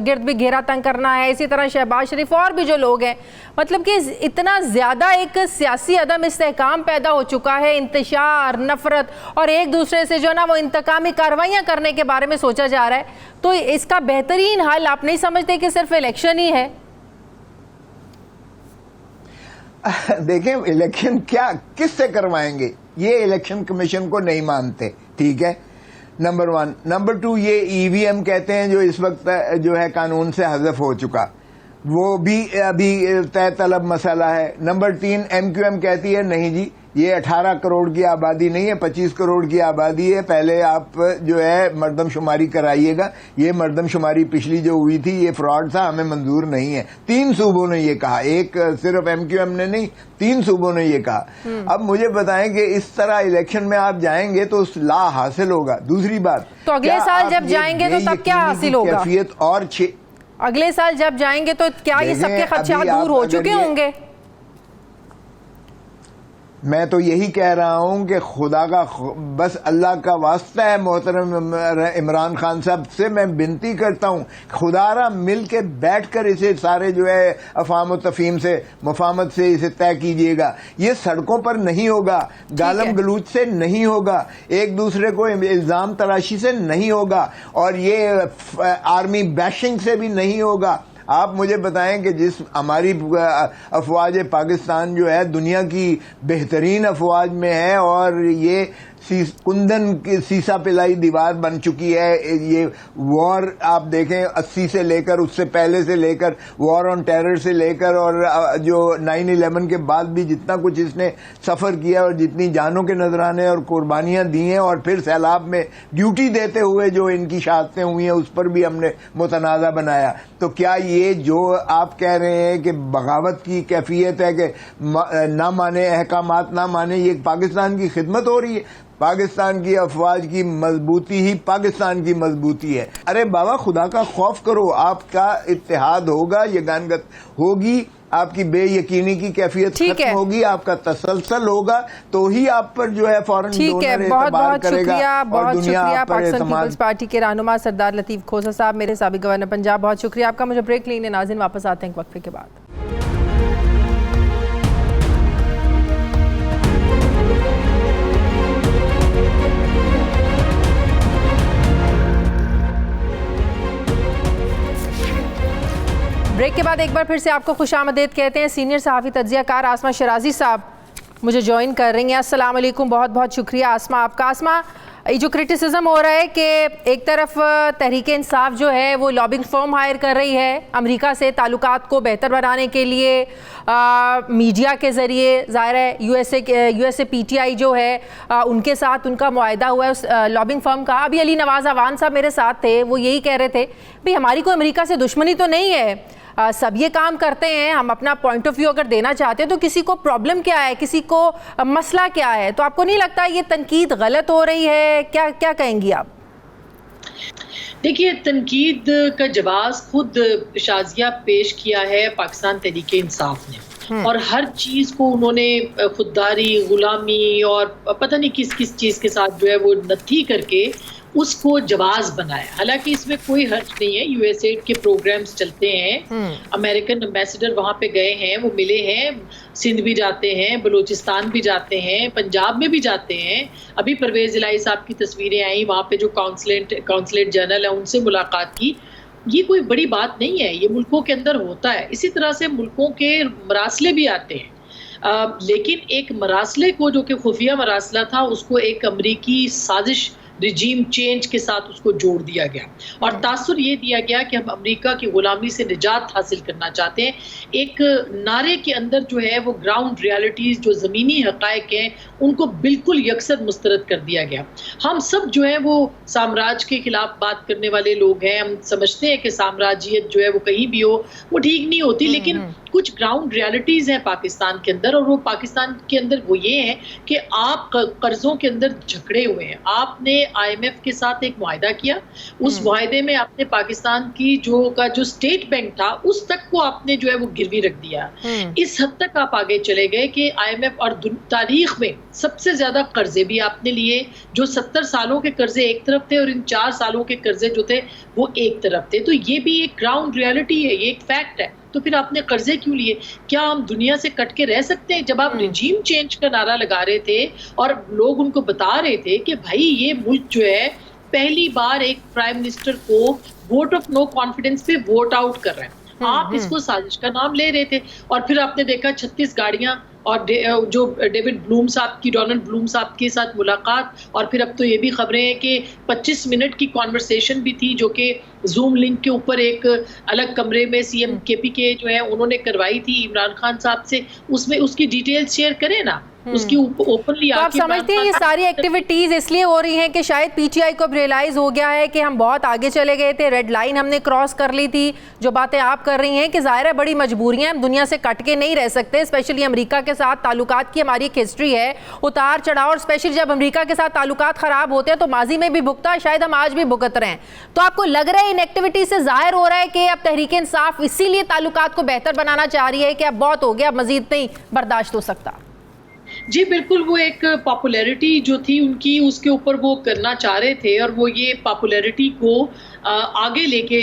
گرد بھی گھیرا تنگ کرنا ہے, اسی طرح شہباز شریف اور بھی جو لوگ ہیں. مطلب کہ اتنا زیادہ ایک سیاسی عدم استحکام پیدا ہو چکا ہے, انتشار, نفرت, اور ایک دوسرے سے جو نا وہ انتقامی کارروائیاں کرنے کے بارے میں سوچا جا رہا ہے. تو اس کا بہترین حل آپ نہیں سمجھتے کہ صرف الیکشن ہی ہے؟ دیکھیں الیکشن کیا کس سے کروائیں گے, یہ الیکشن کمیشن کو نہیں مانتے, ٹھیک ہے, نمبر 1. نمبر 2, یہ ای وی ایم کہتے ہیں جو اس وقت جو ہے قانون سے حذف ہو چکا, وہ بھی ابھی طے طلب مسئلہ ہے. نمبر 3, ایم کیو ایم کہتی ہے نہیں جی یہ 18 کروڑ کی آبادی نہیں ہے, 25 کروڑ کی آبادی ہے, پہلے آپ جو ہے مردم شماری کرائیے گا. یہ مردم شماری پچھلی جو ہوئی تھی یہ فراڈ تھا, ہمیں منظور نہیں ہے. 3 صوبوں نے یہ کہا, ایک صرف ایم کیو ایم نے نہیں, 3 صوبوں نے یہ کہا. اب مجھے بتائیں کہ اس طرح الیکشن میں آپ جائیں گے تو اس لا حاصل ہوگا. دوسری بات, تو اگلے سال جب جائیں گے تو تب کیا حاصل ہوگا؟ کیفیت اور اگلے سال جب جائیں گے تو کیا یہ سب کے خدشات دور ہو چکے ہوں گے؟ میں تو یہی کہہ رہا ہوں کہ خدا کا بس اللہ کا واسطہ ہے محترم عمران خان صاحب سے میں بنتی کرتا ہوں, خدا را مل کے بیٹھ کر اسے سارے جو ہے افہام و تفہیم سے مفاہمت سے اسے طے کیجیے گا. یہ سڑکوں پر نہیں ہوگا, گالم گلوچ سے نہیں ہوگا, ایک دوسرے کو الزام تراشی سے نہیں ہوگا, اور یہ آرمی بیشنگ سے بھی نہیں ہوگا. آپ مجھے بتائیں کہ جس ہماری افواج پاکستان جو ہے دنیا کی بہترین افواج میں ہے, اور یہ کندن کی سیسا پلائی دیوار بن چکی ہے. یہ وار آپ دیکھیں 80 سے لے کر, اس سے پہلے سے لے کر, وار آن ٹیرر سے لے کر, اور جو 9/11 کے بعد بھی جتنا کچھ اس نے سفر کیا اور جتنی جانوں کے نذرانے اور قربانیاں دی ہیں, اور پھر سیلاب میں ڈیوٹی دیتے ہوئے جو ان کی شہادتیں ہوئی ہیں اس پر بھی ہم نے متنازع بنایا. تو کیا یہ جو آپ کہہ رہے ہیں کہ بغاوت کی کیفیت ہے کہ نہ مانے, احکامات نہ مانے, یہ پاکستان کی خدمت ہو رہی ہے؟ پاکستان کی افواج کی مضبوطی ہی پاکستان کی مضبوطی ہے. ارے بابا خدا کا خوف کرو, آپ کا اتحاد ہوگا, یگانگت ہوگی, آپ کی بے یقینی کی کیفیت ختم ہوگی, آپ کا تسلسل ہوگا, تو ہی آپ پر جو ہے فوراً ڈونر اعتبار کرے گا اور دنیا آپ پر اعتماد. پیپلز پارٹی کے رہنما سردار لطیف کھوسہ صاحب, میرے سابق گورنر پنجاب, بہت شکریہ آپ کا. مجھے بریک لینے ناظرین واپس آتے ہیں ایک وقفے کے بعد. بریک کے بعد ایک بار پھر سے آپ کو خوش آمدید کہتے ہیں. سینئر صحافی تجزیہ کار آسمہ شرازی صاحب مجھے جوائن کر رہی ہیں. السلام علیکم, بہت بہت شکریہ آسمہ آپ کا. آسمہ یہ جو کرٹیسزم ہو رہا ہے کہ ایک طرف تحریک انصاف جو ہے وہ لابنگ فرم ہائر کر رہی ہے امریکہ سے تعلقات کو بہتر بنانے کے لیے میڈیا کے ذریعے، ظاہر ہے U S A P T I جو ہے ان کے ساتھ ان کا معاہدہ ہوا ہے اس لابنگ فرم کا. ابھی علی نواز اعوان صاحب میرے ساتھ تھے، وہ یہی کہہ رہے تھے بھئی ہماری کوئی امریکہ سے دشمنی تو نہیں ہے، سب یہ کام کرتے ہیں، ہم اپنا پوائنٹ آف ویو اگر دینا چاہتے ہیں تو کسی کو پرابلم کیا ہے، کسی کو مسئلہ کیا ہے. تو آپ کو نہیں لگتا یہ تنقید غلط ہو رہی ہے؟ کیا کہیں گی آپ؟ دیکھیے، تنقید کا جواز خود شازیہ پیش کیا ہے پاکستان تحریک انصاف نے، اور ہر چیز کو انہوں نے خودداری، غلامی اور پتہ نہیں کس چیز کے ساتھ جو ہے وہ نتھی کر کے اس کو جواز بنایا. حالانکہ اس میں کوئی حرج نہیں ہے، یو ایس ایڈ کے پروگرامز چلتے ہیں، امریکن امبیسڈر وہاں پہ گئے ہیں، وہ ملے ہیں، سندھ بھی جاتے ہیں، بلوچستان بھی جاتے ہیں، پنجاب میں بھی جاتے ہیں. ابھی پرویز الہی صاحب کی تصویریں آئیں، وہاں پہ جو کونسلیٹ جنرل ہے ان سے ملاقات کی. یہ کوئی بڑی بات نہیں ہے، یہ ملکوں کے اندر ہوتا ہے. اسی طرح سے ملکوں کے مراسلے بھی آتے ہیں، لیکن ایک مراسلے کو جو کہ خفیہ مراسلہ تھا اس کو ایک امریکی سازش رجیم چینج کے ساتھ اس کو جوڑ دیا گیا، اور تاثر یہ دیا گیا کہ ہم امریکہ کی غلامی سے نجات حاصل کرنا چاہتے ہیں. ایک نعرے کے اندر جو ہے وہ گراؤنڈ ریالٹیز، جو زمینی حقائق ہیں، ان کو بالکل یکسر مسترد کر دیا گیا. ہم سب جو ہے وہ سامراج کے خلاف بات کرنے والے لوگ ہیں، ہم سمجھتے ہیں کہ سامراجیت جو ہے وہ کہیں بھی ہو وہ ٹھیک نہیں ہوتی، لیکن کچھ گراؤنڈ ریالٹیز ہیں پاکستان کے اندر، اور وہ پاکستان کے اندر وہ یہ ہے کہ آپ قرضوں کے اندر جھگڑے ہوئے ہیں. آپ نے آئی ایم ایف کے ساتھ ایک معاہدہ کیا، اس معاہدے میں آپ نے پاکستان کی جو اسٹیٹ بینک تھا اس تک کو آپ نے جو ہے وہ گروی رکھ دیا. اس حد تک آپ آگے چلے گئے کہ آئی ایم ایف اور تاریخ میں سب سے زیادہ قرضے بھی آپ نے لیے، جو 70 سالوں کے قرضے ایک طرف تھے اور ان 4 سالوں کے قرضے جو تھے وہ ایک طرف تھے. تو یہ بھی ایک گراؤنڈ ریالٹی ہے، یہ ایک فیکٹ ہے. تو پھر آپ نے قرضے کیوں لیے؟ کیا ہم دنیا سے کٹ کے رہ سکتے ہیں؟ جب آپ رجیم چینج کا نعرہ لگا رہے تھے اور لوگ ان کو بتا رہے تھے کہ بھائی یہ ملک جو ہے پہلی بار ایک پرائم منسٹر کو ووٹ آف نو کانفیڈنس پہ ووٹ آؤٹ کر رہے ہیں، آپ اس کو سازش کا نام لے رہے تھے. اور پھر آپ نے دیکھا 36 گاڑیاں، اور جو ڈیوڈ بلوم صاحب کی، ڈونلڈ بلوم صاحب کے ساتھ ملاقات، اور پھر اب تو یہ بھی خبریں ہیں کہ 25 منٹ کی کانورسیشن بھی تھی جو کہ زوم لنک کے اوپر ایک الگ کمرے میں سی ایم کے پی کے جو ہے انہوں نے کروائی تھی عمران خان صاحب سے. اس میں اس کی ڈیٹیلز شیئر کریں نا، اس کی اوپنلی. آپ سمجھتے ہیں یہ ساری ایکٹیویٹیز اس لیے ہو رہی ہیں کہ شاید پی ٹی آئی کو اب ریئلائز ہو گیا ہے کہ ہم بہت آگے چلے گئے تھے، ریڈ لائن ہم نے کراس کر لی تھی؟ جو باتیں آپ کر رہی ہیں کہ ظاہر ہے بڑی مجبوریاں، ہم دنیا سے کٹ کے نہیں رہ سکتے، اسپیشلی امریکہ کے ساتھ تعلقات کی ہماری ایک ہسٹری ہے، اتار چڑھاؤ، اور اسپیشلی جب امریکہ کے ساتھ تعلقات خراب ہوتے ہیں تو ماضی میں بھی بھگتا، شاید ہم آج بھی بھگت رہے ہیں. تو آپ کو لگ رہا ہے ان ایکٹیویٹی سے ظاہر ہو رہا ہے کہ اب تحریک انصاف اسی لیے تعلقات کو بہتر بنانا چاہ رہی ہے کہ اب بہت ہو گیا، اب مزید نہیں برداشت ہو سکتا؟ جی بالکل، وہ ایک پاپولیرٹی جو تھی ان کی، اس کے اوپر وہ کرنا چاہ رہے تھے، اور وہ یہ پاپولیرٹی کو آگے لے کے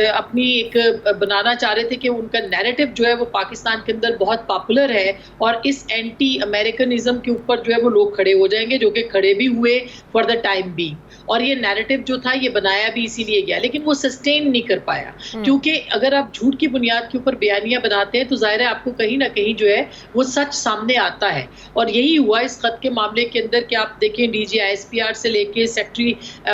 اپنی ایک بنانا چاہ رہے تھے کہ ان کا نیریٹو جو ہے وہ پاکستان کے اندر بہت پاپولر ہے، اور اس اینٹی امریکنزم کے اوپر جو ہے وہ لوگ کھڑے ہو جائیں گے، جو کہ کھڑے بھی ہوئے فار دا ٹائم بینگ. اور یہ نیریٹو جو تھا یہ بنایا بھی اسی لیے گیا، لیکن وہ سسٹین نہیں کر پایا، کیونکہ اگر آپ جھوٹ کی بنیاد کے اوپر بیانیاں بناتے ہیں تو ظاہر ہے آپ کو کہیں نہ کہیں جو ہے وہ سچ سامنے آتا ہے. اور یہی ہوا اس خط کے معاملے کے اندر کہ آپ دیکھیں D G I S P R سے لے کے سیکٹری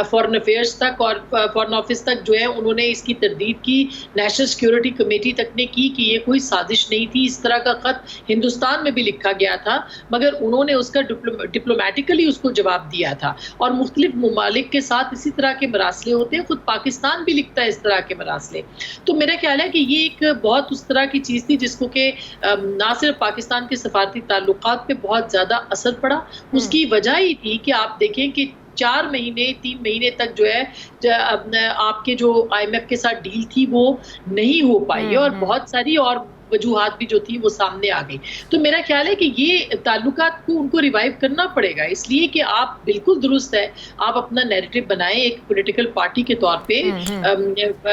فارن افیئرس تک اور فارن آفس تک جو ہے انہوں نے اس کی تردید کی، نیشنل سیکیورٹی کمیٹی تک نے کی کہ یہ کوئی سازش نہیں تھی. اس طرح کا خط ہندوستان میں بھی لکھا گیا تھا، مگر انہوں نے اس کا ڈپلومیٹیکلی اس کو جواب دیا تھا. اور مختلف ممالک کے ساتھ اسی طرح کے مراسلے ہوتے ہیں، خود پاکستان بھی لکھتا ہے اس طرح کے مراسلے. تو میرا خیال ہے کہ یہ ایک بہت اس طرح کی چیز تھی جس کو کہ نہ صرف پاکستان کے سفارتی تعلقات پہ بہت زیادہ اثر پڑا، اس کی وجہ ہی تھی کہ آپ دیکھیں کہ 3 مہینے تک جو ہے آپ کے جو آئی ایم ایف کے ساتھ ڈیل تھی وہ نہیں ہو پائی، اور بہت ساری اور وجوہات بھی جو تھی وہ سامنے آ گئی. تو میرا خیال ہے کہ یہ تعلقات کو ان کو ریوائیو کرنا پڑے گا، اس لیے کہ آپ بالکل درست ہے، آپ اپنا نیریٹو بنائیں ایک پولیٹیکل پارٹی کے طور پہ.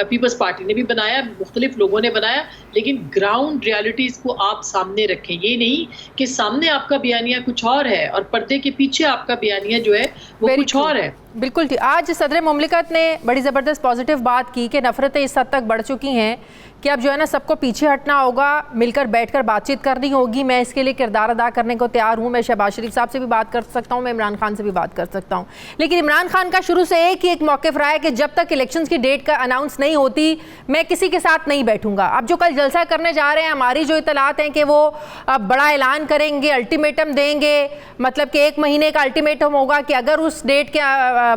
پیپلز پارٹی نے بھی بنایا، مختلف لوگوں نے بنایا، لیکن گراؤنڈ ریالٹیز کو آپ سامنے رکھیں. یہ نہیں کہ سامنے آپ کا بیانیہ کچھ اور ہے اور پردے کے پیچھے آپ کا بیانیہ جو ہے وہ کچھ اور ہے. بالکل ٹھیک. آج صدر مملکت نے بڑی زبردست پازیٹیو بات کی کہ نفرتیں اس حد تک بڑھ چکی ہیں کہ اب جو ہے نا سب کو پیچھے ہٹنا ہوگا, مل کر بیٹھ کر بات چیت کرنی ہوگی. میں اس کے لیے کردار ادا کرنے کو تیار ہوں. میں شہباز شریف صاحب سے بھی بات کر سکتا ہوں, میں عمران خان سے بھی بات کر سکتا ہوں, لیکن عمران خان کا شروع سے ایک موقف رہا ہے کہ جب تک الیکشنز کی ڈیٹ کا اناؤنس نہیں ہوتی میں کسی کے ساتھ نہیں بیٹھوں گا. اب جو کل جلسہ کرنے جا رہے ہیں, ہماری جو اطلاعات ہیں کہ وہ بڑا اعلان کریں گے, الٹیمیٹم دیں گے, مطلب کہ 1 مہینے کا الٹیمیٹم ہوگا کہ اگر اس ڈیٹ کے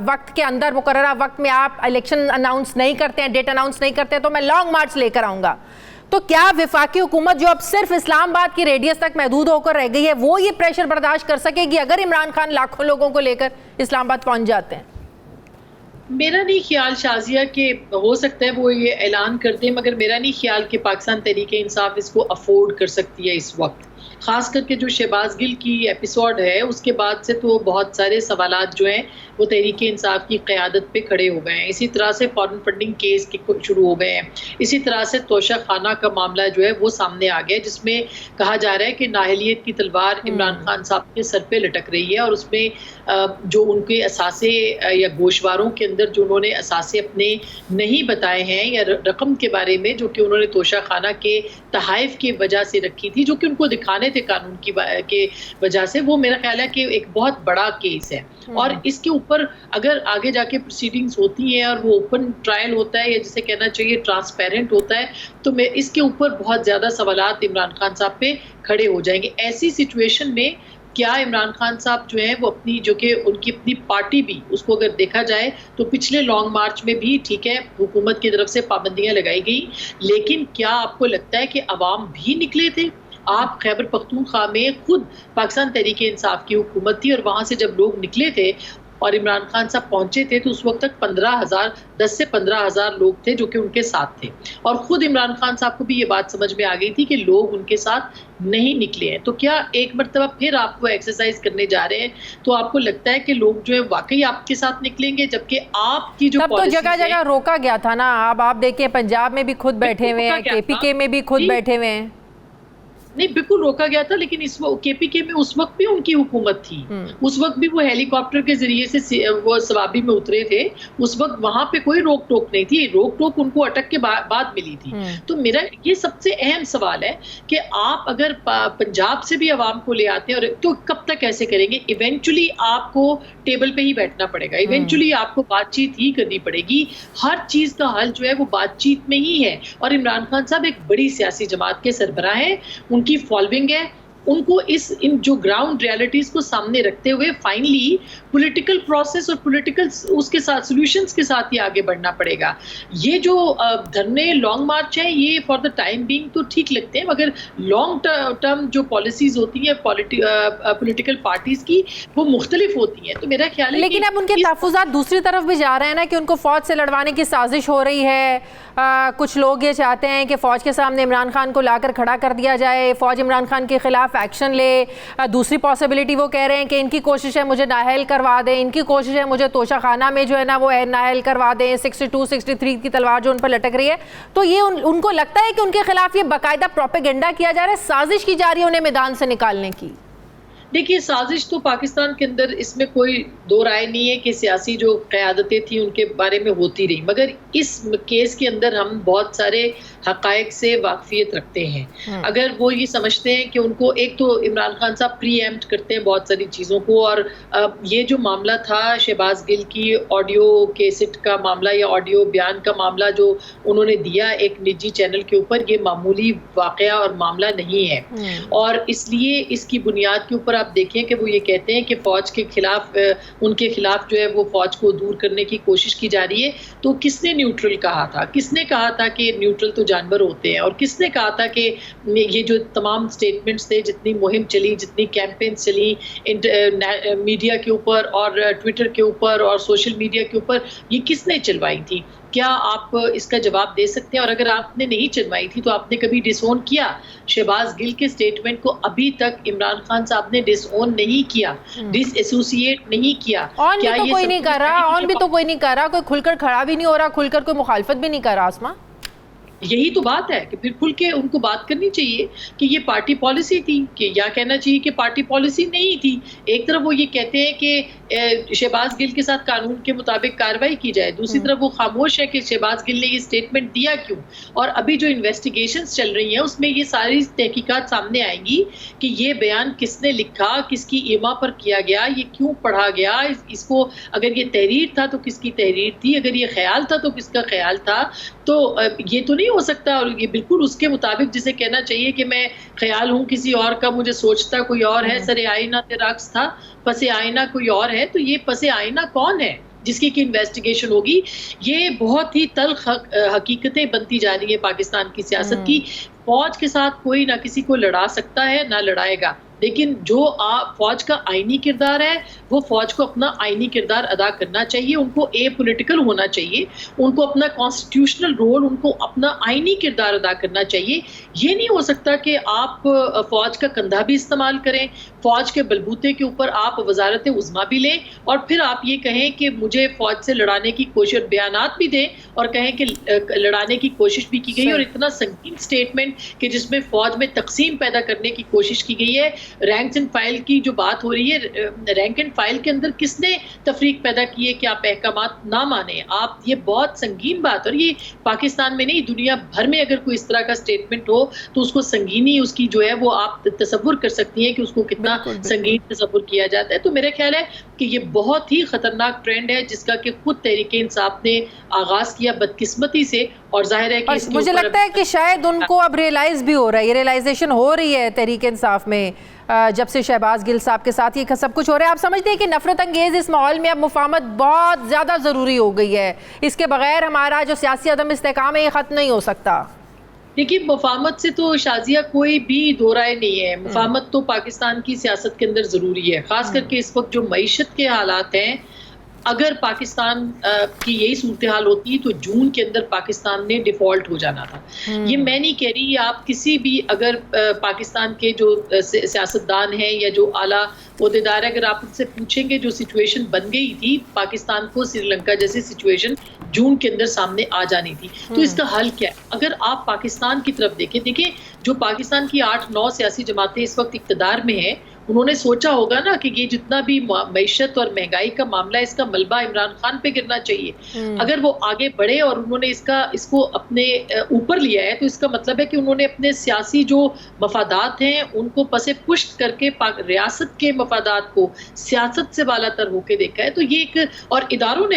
وقت کے اندر, مقررہ وقت میں آپ الیکشن اناؤنس نہیں کرتے ہیں, ڈیٹ اناؤنس نہیں کرتے ہیں, تو میں لانگ مارچ لے کر آؤں گا. تو کیا وفاقی حکومت جو اب صرف اسلام آباد کی ریڈیس تک محدود ہو کر رہ گئی ہے, وہ یہ پریشر برداشت کر سکے گی اگر عمران خان لاکھوں لوگوں کو لے کر اسلام آباد پہنچ جاتے ہیں؟ میرا نہیں خیال شازیہ کہ ہو سکتا ہے وہ یہ اعلان کرتے ہیں, مگر میرا نہیں خیال کہ پاکستان تحریک انصاف اس کو افورڈ کر سکتی ہے اس وقت. خاص کر کے جو شہباز گل کی ایپیسوڈ ہے اس کے بعد سے تو بہت سارے سوالات جو ہیں وہ تحریک انصاف کی قیادت پہ کھڑے ہو گئے ہیں. اسی طرح سے فارن فنڈنگ کیس شروع ہو گئے ہیں. اسی طرح سے توشہ خانہ کا معاملہ جو ہے وہ سامنے آ گیا, جس میں کہا جا رہا ہے کہ نااہلیت کی تلوار عمران خان صاحب کے سر پہ لٹک رہی ہے, اور اس میں جو ان کے اثاثے یا گوشواروں کے اندر جو انہوں نے اثاثے اپنے نہیں بتائے ہیں, یا رقم کے بارے میں جو کہ انہوں نے توشہ خانہ کے تحائف کی وجہ سے رکھی تھی, جو کہ ان کو دکھانے تھے قانون کی وجہ سے, وہ میرا خیال ہے کہ ایک بہت بڑا کیس ہے. اور اس کے اوپر اگر آگے جا کے پروسیڈنگز ہوتی ہیں اور وہ اوپن ٹرائل ہوتا ہے, یا جسے کہنا چاہیے ٹرانسپیرنٹ ہوتا ہے, تو میں اس کے اوپر بہت زیادہ سوالات عمران خان صاحب پہ کھڑے ہو جائیں گے. ایسی سچویشن میں کیا عمران خان صاحب جو ہیں وہ اپنی, جو کہ ان کی اپنی پارٹی بھی, اس کو اگر دیکھا جائے تو پچھلے لانگ مارچ میں بھی ٹھیک ہے حکومت کی طرف سے پابندیاں لگائی گئی, لیکن کیا آپ کو لگتا ہے کہ عوام بھی نکلے تھے؟ آپ خیبر پختونخوا میں خود پاکستان تحریک انصاف کی حکومت تھی, اور وہاں سے جب لوگ نکلے تھے اور عمران خان صاحب پہنچے تھے تو اس وقت تک 10 سے 15,000 لوگ تھے جو کہ ان کے ساتھ تھے, اور خود عمران خان صاحب کو بھی یہ بات سمجھ میں آ گئی تھی کہ لوگ ان کے ساتھ نہیں نکلے ہیں. تو کیا ایک مرتبہ پھر آپ وہ ایکسرسائز کرنے جا رہے ہیں تو آپ کو لگتا ہے کہ لوگ جو ہے واقعی آپ کے ساتھ نکلیں گے, جبکہ آپ کی جو تب تو جگہ جگہ روکا گیا تھا نا. اب آپ دیکھیں پنجاب میں بھی خود بیٹھے ہوئے ہیں, KPK میں بھی خود بیٹھے ہوئے ہیں. نہیں, بالکل روکا گیا تھا, لیکن KPK میں اس وقت بھی ان کی حکومت تھی. اس وقت بھی وہ ہیلی کاپٹر کے ذریعے سے وہ سوابی میں اترے تھے. اس وقت وہاں پہ کوئی روک ٹوک نہیں تھی, روک ٹوک ان کو اٹک کے بعد ملی تھی. تو میرا یہ سب سے اہم سوال ہے کہ آپ اگر پنجاب سے بھی عوام کو لے آتے ہیں, اور تو کب تک ایسے کریں گے؟ ایونچولی آپ کو ٹیبل پہ ہی بیٹھنا پڑے گا, ایونچولی آپ کو بات چیت ہی کرنی پڑے گی. ہر چیز کا حل جو ہے وہ بات چیت میں ہی ہے. اور عمران خان صاحب ایک بڑی سیاسی جماعت کے سربراہ ہیں, ان کی فالوئنگ ہے. ان کو ان جو گراؤنڈ ریالٹیز کو سامنے رکھتے ہوئے فائنلی پولیٹیکل پروسیس اور پولیٹیکل اس کے ساتھ سولوشنز کے ساتھ ہی آگے بڑھنا پڑے گا. یہ جو دھرنے لانگ مارچ ہیں یہ فار دا ٹائم بینگ تو ٹھیک لگتے ہیں, مگر لانگ ٹرم جو پالیسیز ہوتی ہیں پولیٹیکل پارٹیز کی وہ مختلف ہوتی ہیں. تو میرا خیال ہے لیکن اب ان کے تحفظات دوسری طرف بھی جا رہے ہیں نا کہ ان کو فوج سے لڑوانے کی سازش ہو رہی ہے. کچھ لوگ یہ چاہتے ہیں کہ فوج کے سامنے عمران خان کو لا کر کھڑا کر دیا جائے, فوج عمران خان کے خلاف ایکشن لے. دوسری پاسبلٹی وہ کہہ رہے ہیں کہ ان کی کوشش ہے مجھے نااہل کروا دیں, ان کی کوشش ہے مجھے توشہ خانہ میں جو ہے نا وہ نااہل کروا دیں, 62 63 کی تلوار جو ان پر لٹک رہی ہے. تو یہ ان کو لگتا ہے کہ ان کے خلاف یہ باقاعدہ پروپیگنڈا کیا جا رہا ہے, سازش کی جا رہی ہے انہیں میدان سے نکالنے کی. دیکھیے, سازش تو پاکستان کے اندر اس میں کوئی دو رائے نہیں ہے کہ سیاسی جو قیادتیں تھیں ان کے بارے میں ہوتی رہی, مگر اس کیس کے اندر ہم بہت سارے حقائق سے واقفیت رکھتے ہیں. اگر وہ یہ سمجھتے ہیں کہ ان کو, ایک تو عمران خان صاحب پری ایمپٹ کرتے ہیں بہت ساری چیزوں کو, اور یہ جو معاملہ تھا شہباز گل کی آڈیو کیسٹ کا معاملہ یا آڈیو بیان کا معاملہ جو انہوں نے دیا ایک نجی چینل کے اوپر, یہ معمولی واقعہ اور معاملہ نہیں ہے. اور اس لیے اس کی بنیاد کے اوپر آپ دیکھیں کہ وہ یہ کہتے ہیں کہ فوج کے خلاف, ان کے خلاف جو ہے وہ فوج کو دور کرنے کی کوشش کی جا رہی ہے. تو کس نے نیوٹرل کہا تھا؟ کس نے کہا تھا کہ نیوٹرل تو جانور ہوتے ہیں؟ اور کس نے کہا تھا کہ یہ جو تمام سٹیٹمنٹس تھے, جتنی مہم چلی, جتنی کیمپینز چلی میڈیا کے اوپر اور ٹویٹر کے اوپر اور سوشل میڈیا کے اوپر, یہ کس نے چلوائی تھی؟ کیا آپ اس کا جواب دے سکتے ہیں؟ اور اگر آپ نے نہیں چلوائی تھی تو آپ نے کبھی ڈس اون کیا شہباز گل کے سٹیٹمنٹ کو؟ ابھی تک عمران خان صاحب نے ڈس اون نہیں کیا, ڈس ایسوسیٹ نہیں کیا. آن بھی تو کوئی نہیں کر رہا, آن بھی تو کوئی نہیں کر رہا, کوئی کھل کر کھڑا بھی نہیں ہو رہا, کھل کر کوئی مخالفت بھی نہیں کر رہا. آسما یہی تو بات ہے کہ پھر کھل کے ان کو بات کرنی چاہیے کہ یہ پارٹی پالیسی تھی، کہ یا کہنا چاہیے کہ پارٹی پالیسی نہیں تھی. ایک طرف وہ یہ کہتے ہیں کہ شہباز گل کے ساتھ قانون کے مطابق کارروائی کی جائے، دوسری طرف وہ خاموش ہے کہ شہباز گل نے یہ سٹیٹمنٹ دیا کیوں. اور ابھی جو انویسٹیگیشنز چل رہی ہیں اس میں یہ ساری تحقیقات سامنے آئیں گی کہ یہ بیان کس نے لکھا، کس کی ایما پر کیا گیا، یہ کیوں پڑھا گیا، اس کو اگر یہ تحریر تھا تو کس کی تحریر تھی، اگر یہ خیال تھا تو کس کا خیال تھا. تو یہ تو نہیں ہو سکتا، اور یہ بالکل اس کے مطابق جسے کہنا چاہیے کہ میں خیال ہوں کسی اور کا، مجھے سوچتا کوئی اور ہے، سر آئینہ تے رقص تھا، پس آئینہ کوئی اور ہے. تو یہ پس آئینہ کون ہے جس کی انویسٹیگیشن ہوگی؟ یہ بہت ہی تلخ حقیقتیں بنتی جا رہی ہیں پاکستان کی سیاست کی. فوج کے ساتھ کوئی نہ کسی کو لڑا سکتا ہے نہ لڑائے گا، لیکن جو فوج کا آئینی کردار ہے وہ فوج کو اپنا آئینی کردار ادا کرنا چاہیے، ان کو اے پولیٹیکل ہونا چاہیے، ان کو اپنا کانسٹیٹیوشنل رول، ان کو اپنا آئینی کردار ادا کرنا چاہیے. یہ نہیں ہو سکتا کہ آپ فوج کا کندھا بھی استعمال کریں، فوج کے بلبوتے کے اوپر آپ وزارت عظمیٰ بھی لیں، اور پھر آپ یہ کہیں کہ مجھے فوج سے لڑانے کی کوشش، بیانات بھی دیں اور کہیں کہ لڑانے کی کوشش بھی کی گئی. اور اتنا سنگین سٹیٹمنٹ کہ جس میں فوج میں تقسیم پیدا کرنے کی کوشش کی گئی ہے. رینکس اینڈ فائل کی جو بات ہو رہی ہے، رینک اینڈ فائل کے اندر کس نے تفریق پیدا کی ہے کہ آپ احکامات نہ مانیں؟ آپ، یہ بہت سنگین بات، اور یہ پاکستان میں نہیں دنیا بھر میں اگر کوئی اس طرح کا سٹیٹمنٹ ہو تو اس کو سنگینی اس کی جو ہے وہ آپ تصور کر سکتی ہیں کہ اس کو کتنا سنگین تصور کیا جاتا ہے. تو میرا خیال ہے کہ یہ بہت ہی خطرناک ٹرینڈ ہے جس کا کہ خود تحریک انصاف نے آغاز کیا بدقسمتی سے، اور ظاہر ہے کہ مجھے لگتا ہے کہ شاید ان کو اب ریئلائز بھی ہو رہا ہے، یہ ریئلائزیشن ہو رہی ہے تحریک انصاف میں جب سے شہباز گل صاحب کے ساتھ یہ سب کچھ ہو رہا ہے. آپ سمجھتے ہیں کہ نفرت انگیز اس ماحول میں اب مفاہمت بہت زیادہ ضروری ہو گئی ہے، اس کے بغیر ہمارا جو سیاسی عدم استحکام ہے یہ ختم نہیں ہو سکتا؟ دیکھیے، مفاہمت سے تو شازیہ کوئی بھی دو رائے نہیں ہے. مفاہمت تو پاکستان کی سیاست کے اندر ضروری ہے، خاص کر کے اس وقت جو معیشت کے حالات ہیں. اگر پاکستان کی یہی صورتحال ہوتی تو جون کے اندر پاکستان نے ڈیفالٹ ہو جانا تھا. یہ میں نہیں کہہ رہی، آپ کسی بھی اگر پاکستان کے جو سیاستدان ہیں یا جو اعلیٰ عہدیدار ہیں، اگر آپ ان سے پوچھیں گے جو سچویشن بن گئی تھی پاکستان کو، سری لنکا جیسی سچویشن جون کے اندر سامنے آ جانی تھی، تو اس کا حل کیا ہے؟ اگر آپ پاکستان کی طرف دیکھیں جو پاکستان کی 8-9 سیاسی جماعتیں اس وقت اقتدار میں ہیں، انہوں نے سوچا ہوگا نا کہ یہ جتنا بھی معیشت اور مہنگائی کا معاملہ ہے اس کا ملبہ عمران خان پہ گرنا چاہیے. اگر وہ آگے بڑھے اور انہوں نے اس کو اپنے اوپر لیا ہے تو اس کا مطلب ہے کہ انہوں نے اپنے سیاسی جو مفادات ہیں ان کو پس پشت کر کے ریاست کے مفادات کو سیاست سے بالا تر ہو کے دیکھا ہے. تو یہ ایک، اور اداروں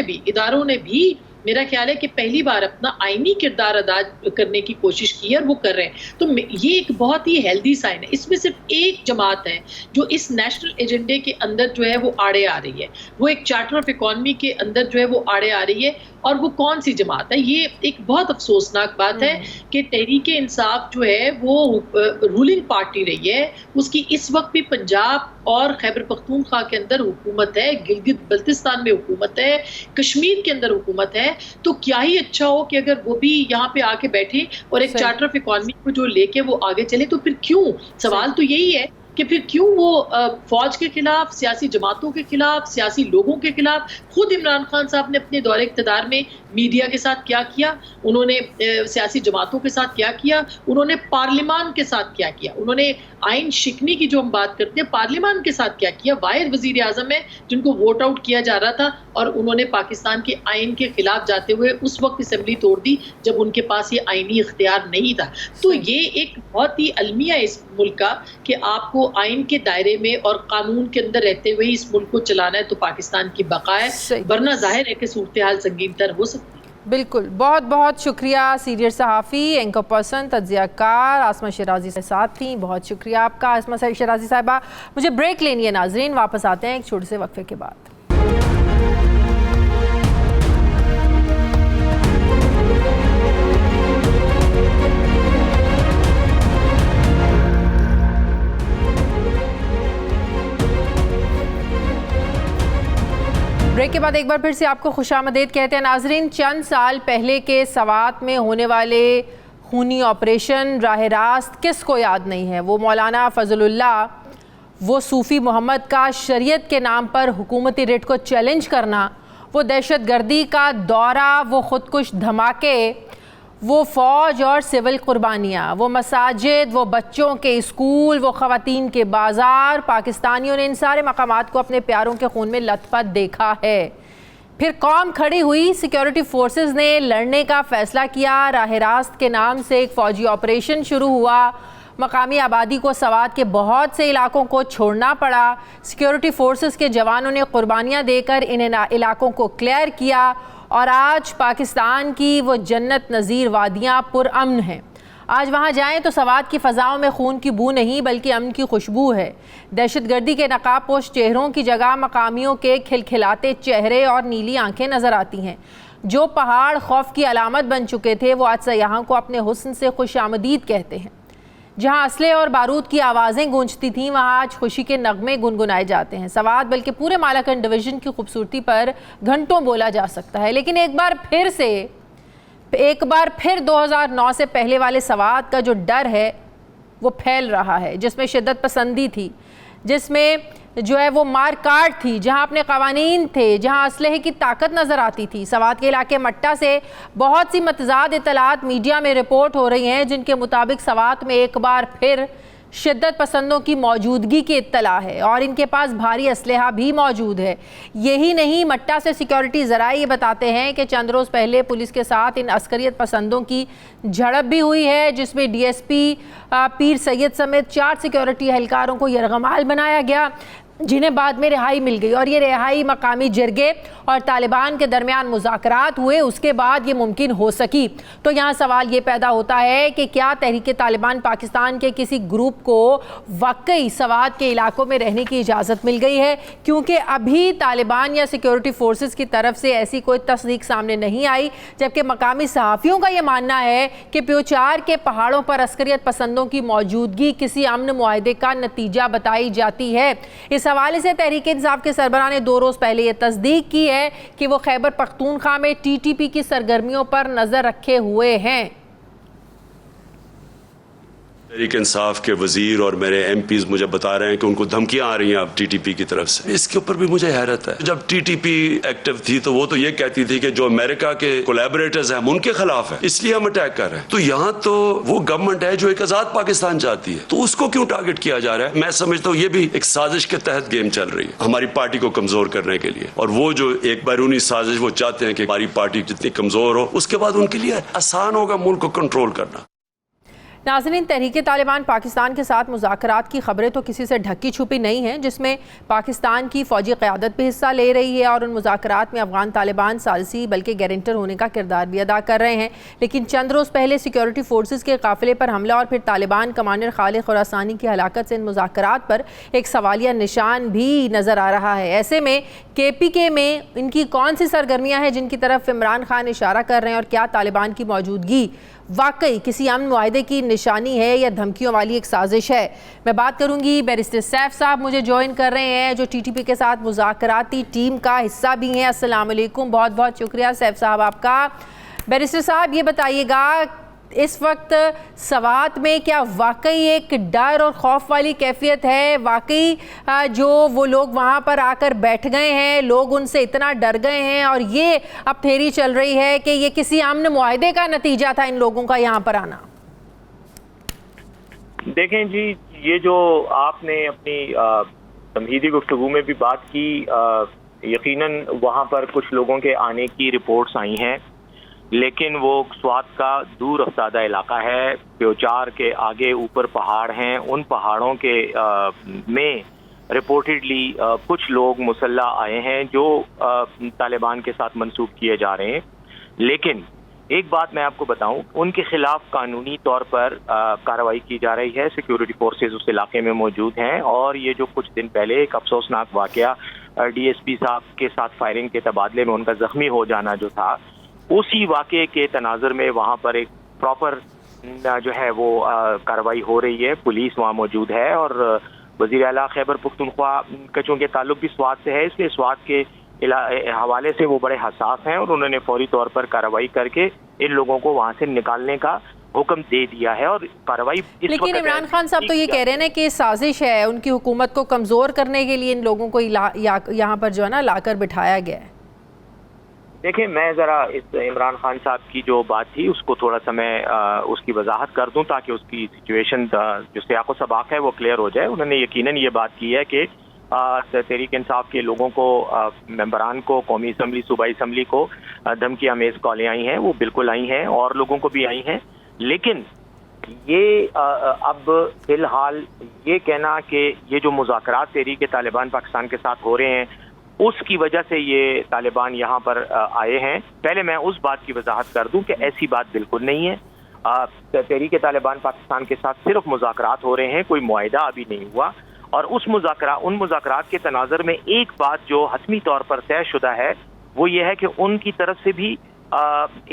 نے بھی میرا خیال ہے کہ پہلی بار اپنا آئینی کردار ادا کرنے کی کوشش کی ہے اور وہ کر رہے ہیں. تو یہ ایک بہت ہی ہیلدی سائن ہے. اس میں صرف ایک جماعت ہے جو اس نیشنل ایجنڈے کے اندر جو ہے وہ آڑے آ رہی ہے، وہ ایک چارٹر آف اکانومی کے اندر جو ہے وہ آڑے آ رہی ہے. اور وہ کون سی جماعت ہے؟ یہ ایک بہت افسوسناک بات ہے کہ تحریک انصاف جو ہے وہ رولنگ پارٹی رہی ہے، اس کی اس وقت بھی پنجاب اور خیبر پختونخوا کے اندر حکومت ہے، گلگت بلتستان میں حکومت ہے، کشمیر کے اندر حکومت ہے. تو کیا ہی اچھا ہو کہ اگر وہ بھی یہاں پہ آ کے بیٹھے اور ایک چارٹر آف اکانومی کو جو لے کے وہ آگے چلے. تو پھر کیوں، سوال تو یہی ہے کہ پھر کیوں وہ فوج کے خلاف، سیاسی جماعتوں کے خلاف، سیاسی لوگوں کے خلاف، خود عمران خان صاحب نے اپنے دور اقتدار میں میڈیا کے ساتھ کیا کیا، انہوں نے سیاسی جماعتوں کے ساتھ کیا کیا، انہوں نے پارلیمان کے ساتھ کیا کیا، انہوں نے آئین شکنی کی جو ہم بات کرتے ہیں پارلیمان کے ساتھ کیا کیا. واحد وزیر اعظم ہے جن کو ووٹ آؤٹ کیا جا رہا تھا اور انہوں نے پاکستان کے آئین کے خلاف جاتے ہوئے اس وقت اسمبلی توڑ دی جب ان کے پاس یہ آئینی اختیار نہیں تھا. تو یہ ایک بہت ہی المیہ ہے اس ملک کا کہ آپ کو آئین کے دائرے میں اور قانون کے اندر رہتے ہوئے اس ملک کو چلانا ہے تو پاکستان کی بقا ہے، ورنہ ظاہر ہے کہ صورتحال سنگین تر ہو سکتی ہے. بالکل. بہت بہت شکریہ سینئر صحافی، اینکر پرسن، تجزیہ کار عاصمہ شیرازی سے ساتھ تھیں. بہت شکریہ آپ کا عاصمہ شیرازی صاحبہ. مجھے بریک لینی ہے ناظرین، واپس آتے ہیں ایک چھوٹے سے وقفے کے بعد. بریک کے بعد ایک بار پھر سے آپ کو خوش آمدید کہتے ہیں ناظرین. چند سال پہلے کے سوات میں ہونے والے خونی آپریشن راہ راست کس کو یاد نہیں ہے؟ وہ مولانا فضل اللہ، وہ صوفی محمد کا شریعت کے نام پر حکومتی ریٹ کو چیلنج کرنا، وہ دہشت گردی کا دورہ، وہ خودکش دھماکے، وہ فوج اور سول قربانیاں، وہ مساجد، وہ بچوں کے اسکول، وہ خواتین کے بازار، پاکستانیوں نے ان سارے مقامات کو اپنے پیاروں کے خون میں لت پت دیکھا ہے۔ پھر قوم کھڑی ہوئی، سیکیورٹی فورسز نے لڑنے کا فیصلہ کیا، راہ راست کے نام سے ایک فوجی آپریشن شروع ہوا، مقامی آبادی کو سوات کے بہت سے علاقوں کو چھوڑنا پڑا، سیکیورٹی فورسز کے جوانوں نے قربانیاں دے کر ان علاقوں کو کلیئر کیا، اور آج پاکستان کی وہ جنت نظیر وادیاں پرامن ہیں۔ آج وہاں جائیں تو سوات کی فضاؤں میں خون کی بو نہیں بلکہ امن کی خوشبو ہے۔ دہشت گردی کے نقاب پوش چہروں کی جگہ مقامیوں کے کھلکھلاتے چہرے اور نیلی آنکھیں نظر آتی ہیں۔ جو پہاڑ خوف کی علامت بن چکے تھے وہ آج سیاحوں کو اپنے حسن سے خوش آمدید کہتے ہیں۔ جہاں اسلحے اور بارود کی آوازیں گونجتی تھیں وہاں آج خوشی کے نغمے گنگنائے جاتے ہیں۔ سوات بلکہ پورے مالاکنڈ ڈویژن کی خوبصورتی پر گھنٹوں بولا جا سکتا ہے، لیکن ایک بار پھر 2009 سے پہلے والے سوات کا جو ڈر ہے وہ پھیل رہا ہے، جس میں شدت پسندی تھی، جس میں جو ہے وہ مار کاٹ تھی، جہاں اپنے قوانین تھے، جہاں اسلحے کی طاقت نظر آتی تھی۔ سوات کے علاقے مٹا سے بہت سی متضاد اطلاعات میڈیا میں رپورٹ ہو رہی ہیں جن کے مطابق سوات میں ایک بار پھر شدت پسندوں کی موجودگی کی اطلاع ہے اور ان کے پاس بھاری اسلحہ بھی موجود ہے۔ یہی نہیں، مٹا سے سیکیورٹی ذرائع یہ بتاتے ہیں کہ چند روز پہلے پولیس کے ساتھ ان عسکریت پسندوں کی جھڑپ بھی ہوئی ہے، جس میں ڈی ایس پی پیر سید سمیت 4 سیکیورٹی اہلکاروں کو یرغمال بنایا گیا، جنہیں بعد میں رہائی مل گئی، اور یہ رہائی مقامی جرگے اور طالبان کے درمیان مذاکرات ہوئے، اس کے بعد یہ ممکن ہو سکی۔ تو یہاں سوال یہ پیدا ہوتا ہے کہ کیا تحریک طالبان پاکستان کے کسی گروپ کو واقعی سوات کے علاقوں میں رہنے کی اجازت مل گئی ہے؟ کیونکہ ابھی طالبان یا سیکیورٹی فورسز کی طرف سے ایسی کوئی تصدیق سامنے نہیں آئی، جبکہ مقامی صحافیوں کا یہ ماننا ہے کہ پیوچار کے پہاڑوں پر عسکریت پسندوں کی موجودگی کسی امن معاہدے کا نتیجہ بتائی جاتی ہے۔ اس حوالے سے تحریک انصاف کے سربراہ نے 2 روز پہلے یہ تصدیق کی ہے کہ وہ خیبر پختونخوا میں ٹی ٹی پی کی سرگرمیوں پر نظر رکھے ہوئے ہیں۔ تحریک انصاف کے وزیر اور میرے ایم پیز مجھے بتا رہے ہیں کہ ان کو دھمکیاں آ رہی ہیں اب ٹی ٹی پی کی طرف سے۔ اس کے اوپر بھی مجھے حیرت ہے، جب ٹی ٹی پی ایکٹیو تھی تو وہ تو یہ کہتی تھی کہ جو امریکہ کے کولیبریٹرز ہیں ہم ان کے خلاف ہیں، اس لیے ہم اٹیک کر رہے ہیں۔ تو یہاں تو وہ گورنمنٹ ہے جو ایک آزاد پاکستان چاہتی ہے، تو اس کو کیوں ٹارگٹ کیا جا رہا ہے؟ میں سمجھتا ہوں یہ بھی ایک سازش کے تحت گیم چل رہی ہے ہماری پارٹی کو کمزور کرنے کے لیے، اور وہ جو ایک بیرونی سازش وہ چاہتے ہیں کہ ہماری پارٹی جتنی کمزور ہو اس کے بعد ان کے لیے آسان ہوگا ملک کو کنٹرول کرنا۔ ناظرین، تحریک طالبان پاکستان کے ساتھ مذاکرات کی خبریں تو کسی سے ڈھکی چھپی نہیں ہیں، جس میں پاکستان کی فوجی قیادت بھی حصہ لے رہی ہے اور ان مذاکرات میں افغان طالبان ثالثی بلکہ گارنٹر ہونے کا کردار بھی ادا کر رہے ہیں۔ لیکن چند روز پہلے سیکیورٹی فورسز کے قافلے پر حملہ اور پھر طالبان کمانڈر خالد خراسانی کی ہلاکت سے ان مذاکرات پر ایک سوالیہ نشان بھی نظر آ رہا ہے۔ ایسے میں کے پی کے میں ان کی کون سی سرگرمیاں ہیں جن کی طرف عمران خان اشارہ کر رہے ہیں، اور کیا طالبان کی موجودگی واقعی کسی امن معاہدے کی نشانی ہے یا دھمکیوں والی ایک سازش ہے؟ میں بات کروں گی بیرسٹر سیف صاحب مجھے جوائن کر رہے ہیں جو ٹی ٹی پی کے ساتھ مذاکراتی ٹیم کا حصہ بھی ہیں۔ السلام علیکم، بہت بہت شکریہ سیف صاحب آپ کا۔ بیرسٹر صاحب یہ بتائیے گا، اس وقت سوات میں کیا واقعی ایک ڈر اور خوف والی کیفیت ہے؟ واقعی جو وہ لوگ وہاں پر آ کر بیٹھ گئے ہیں، لوگ ان سے اتنا ڈر گئے ہیں اور یہ اب تھیوری چل رہی ہے کہ یہ کسی امن معاہدے کا نتیجہ تھا ان لوگوں کا یہاں پر آنا؟ دیکھیں جی، یہ جو آپ نے اپنی تمہیدی گفتگو میں بھی بات کی، یقیناً وہاں پر کچھ لوگوں کے آنے کی رپورٹس آئی ہیں، لیکن وہ سوات کا دور افتادہ علاقہ ہے، پیوچار کے آگے اوپر پہاڑ ہیں، ان پہاڑوں کے میں رپورٹڈلی کچھ لوگ مسلح آئے ہیں جو طالبان کے ساتھ منسوب کیے جا رہے ہیں۔ لیکن ایک بات میں آپ کو بتاؤں، ان کے خلاف قانونی طور پر کارروائی کی جا رہی ہے، سیکیورٹی فورسز اس علاقے میں موجود ہیں، اور یہ جو کچھ دن پہلے ایک افسوسناک واقعہ ڈی ایس پی صاحب کے ساتھ فائرنگ کے تبادلے میں ان کا زخمی ہو جانا جو تھا، اسی واقعے کے تناظر میں وہاں پر ایک پراپر جو ہے وہ کارروائی ہو رہی ہے، پولیس وہاں موجود ہے، اور وزیر اعلیٰ خیبر پختونخوا کا چونکہ تعلق بھی سوات سے ہے، اس لیے سوات کے حوالے سے وہ بڑے حساس ہیں اور انہوں نے فوری طور پر کارروائی کر کے ان لوگوں کو وہاں سے نکالنے کا حکم دے دیا ہے، اور کارروائی لیکن عمران خان صاحب تو یہ کہہ رہے ہیں کہ سازش ہے، ان کی حکومت کو کمزور کرنے کے لیے ان لوگوں کو یہاں پر جو ہے نا لا کر بٹھایا گیا ہے۔ دیکھیں میں ذرا اس عمران خان صاحب کی جو بات تھی اس کو تھوڑا سا میں اس کی وضاحت کر دوں تاکہ اس کی سچویشن جو سیاق و سباق ہے وہ کلیئر ہو جائے. انہوں نے یقیناً یہ بات کی ہے کہ تحریک انصاف کے لوگوں کو، ممبران کو، قومی اسمبلی، صوبائی اسمبلی کو دھمکی آمیز کالیں آئی ہیں، وہ بالکل آئی ہیں اور لوگوں کو بھی آئی ہیں. لیکن یہ اب فی الحال یہ کہنا کہ یہ جو مذاکرات تحریک طالبان پاکستان کے ساتھ ہو رہے ہیں اس کی وجہ سے یہ طالبان یہاں پر آئے ہیں، پہلے میں اس بات کی وضاحت کر دوں کہ ایسی بات بالکل نہیں ہے. تحریک طالبان پاکستان کے ساتھ صرف مذاکرات ہو رہے ہیں، کوئی معاہدہ ابھی نہیں ہوا. اور ان مذاکرات کے تناظر میں ایک بات جو حتمی طور پر طے شدہ ہے وہ یہ ہے کہ ان کی طرف سے بھی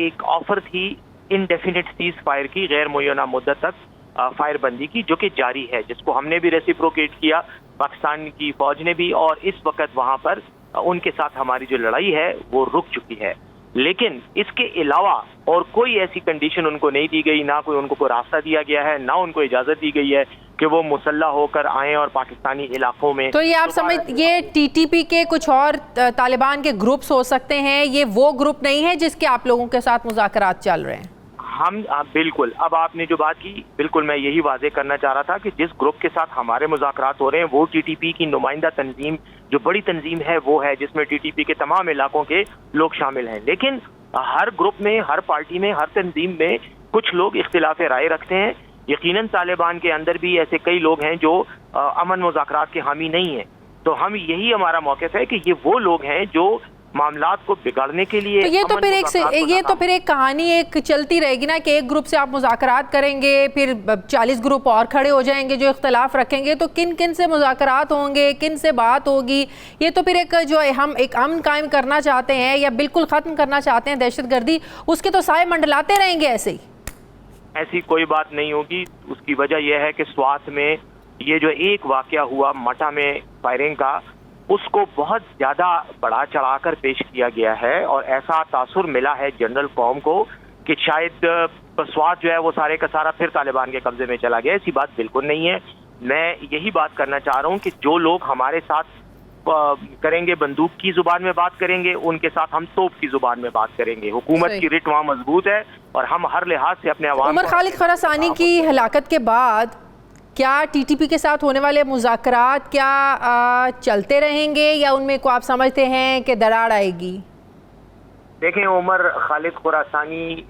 ایک آفر تھی انڈیفینٹ سیز فائر کی، غیر معینہ مدت تک فائر بندی کی، جو کہ جاری ہے، جس کو ہم نے بھی ریسیپروکیٹ کیا، پاکستان کی فوج نے بھی، اور اس وقت وہاں پر ان کے ساتھ ہماری جو لڑائی ہے وہ رک چکی ہے. لیکن اس کے علاوہ اور کوئی ایسی کنڈیشن ان کو نہیں دی گئی، نہ کوئی ان کو راستہ دیا گیا ہے، نہ ان کو اجازت دی گئی ہے کہ وہ مسلح ہو کر آئیں اور پاکستانی علاقوں میں. تو یہ آپ سمجھ، یہ ٹی ٹی پی کے کچھ اور طالبان کے گروپس ہو سکتے ہیں، یہ وہ گروپ نہیں ہے جس کے آپ لوگوں کے ساتھ مذاکرات چل رہے ہیں؟ ہم بالکل، اب آپ نے جو بات کی بالکل میں یہی واضح کرنا چاہ رہا تھا کہ جس گروپ کے ساتھ ہمارے مذاکرات ہو رہے ہیں وہ ٹی ٹی پی کی نمائندہ تنظیم، جو بڑی تنظیم ہے وہ ہے، جس میں ٹی ٹی پی کے تمام علاقوں کے لوگ شامل ہیں. لیکن ہر گروپ میں، ہر پارٹی میں، ہر تنظیم میں کچھ لوگ اختلاف رائے رکھتے ہیں. یقیناً طالبان کے اندر بھی ایسے کئی لوگ ہیں جو امن مذاکرات کے حامی نہیں ہیں. تو ہم یہی ہمارا موقف ہے کہ یہ وہ لوگ ہیں جو معاملات کو بگاڑنے کے لیے. تو یہ تو پھر ایک کہانی ایک چلتی رہے گی نا کہ ایک گروپ سے آپ مذاکرات کریں گے، پھر 40 گروپ اور کھڑے ہو جائیں گے جو اختلاف رکھیں گے، تو کن کن سے مذاکرات ہوں گے، کن سے بات ہوگی؟ یہ تو پھر ایک جو ہم ایک امن قائم کرنا چاہتے ہیں یا بالکل ختم کرنا چاہتے ہیں دہشت گردی، اس کے تو سائے منڈلاتے رہیں گے ایسے ہی. ایسی کوئی بات نہیں ہوگی. اس کی وجہ یہ ہے کہ سوات میں یہ جو ایک واقعہ ہوا مٹا میں فائرنگ کا، اس کو بہت زیادہ بڑھا چڑھا کر پیش کیا گیا ہے اور ایسا تاثر ملا ہے جنرل قوم کو کہ شاید سوات جو ہے وہ سارے کا سارا پھر طالبان کے قبضے میں چلا گیا. ایسی بات بالکل نہیں ہے. میں یہی بات کرنا چاہ رہا ہوں کہ جو لوگ ہمارے ساتھ کریں گے بندوق کی زبان میں بات کریں گے، ان کے ساتھ ہم توپ کی زبان میں بات کریں گے. حکومت کی رٹ وہاں مضبوط ہے اور ہم ہر لحاظ سے اپنے عوام. عمر خالد خراسانی کی ہلاکت کے بعد کیا ٹی ٹی پی کے ساتھ ہونے والے مذاکرات کیا چلتے رہیں گے یا ان میں کو آپ سمجھتے ہیں کہ دراڑ آئے گی؟ دیکھیں، عمر خالد خراسانی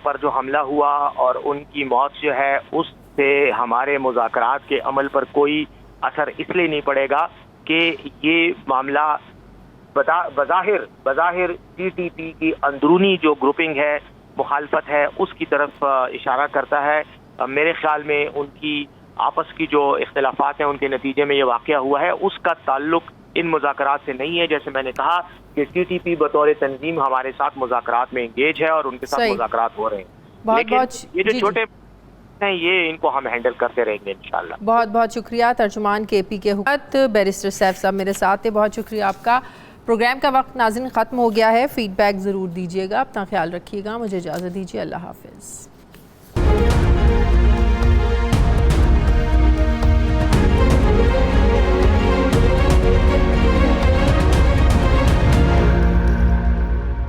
پر جو حملہ ہوا اور ان کی موت جو ہے اس سے ہمارے مذاکرات کے عمل پر کوئی اثر اس لیے نہیں پڑے گا کہ یہ معاملہ بظاہر ٹی ٹی پی کی اندرونی جو گروپنگ ہے، مخالفت ہے، اس کی طرف اشارہ کرتا ہے. میرے خیال میں ان کی آپس کی جو اختلافات ہیں ان کے نتیجے میں یہ واقعہ ہوا ہے، اس کا تعلق ان مذاکرات سے نہیں ہے. جیسے میں نے کہا کہ ٹی ٹی پی بطور تنظیم ہمارے ساتھ مذاکرات میں انگیج ہے اور ان کے ساتھ مذاکرات ہو رہے ہیں. لیکن یہ جو چھوٹے ہیں یہ ان کو ہم ہینڈل کرتے رہیں گے انشاءاللہ. بہت بہت شکریہ. ترجمان کے پی کے حکومت بیرسٹر سیف صاحب میرے ساتھ تھے. بہت شکریہ آپ کا. پروگرام کا وقت ناظرین ختم ہو گیا ہے. فیڈ بیک ضرور دیجیے گا. اپنا خیال رکھیے گا. مجھے اجازت دیجیے. اللہ حافظ.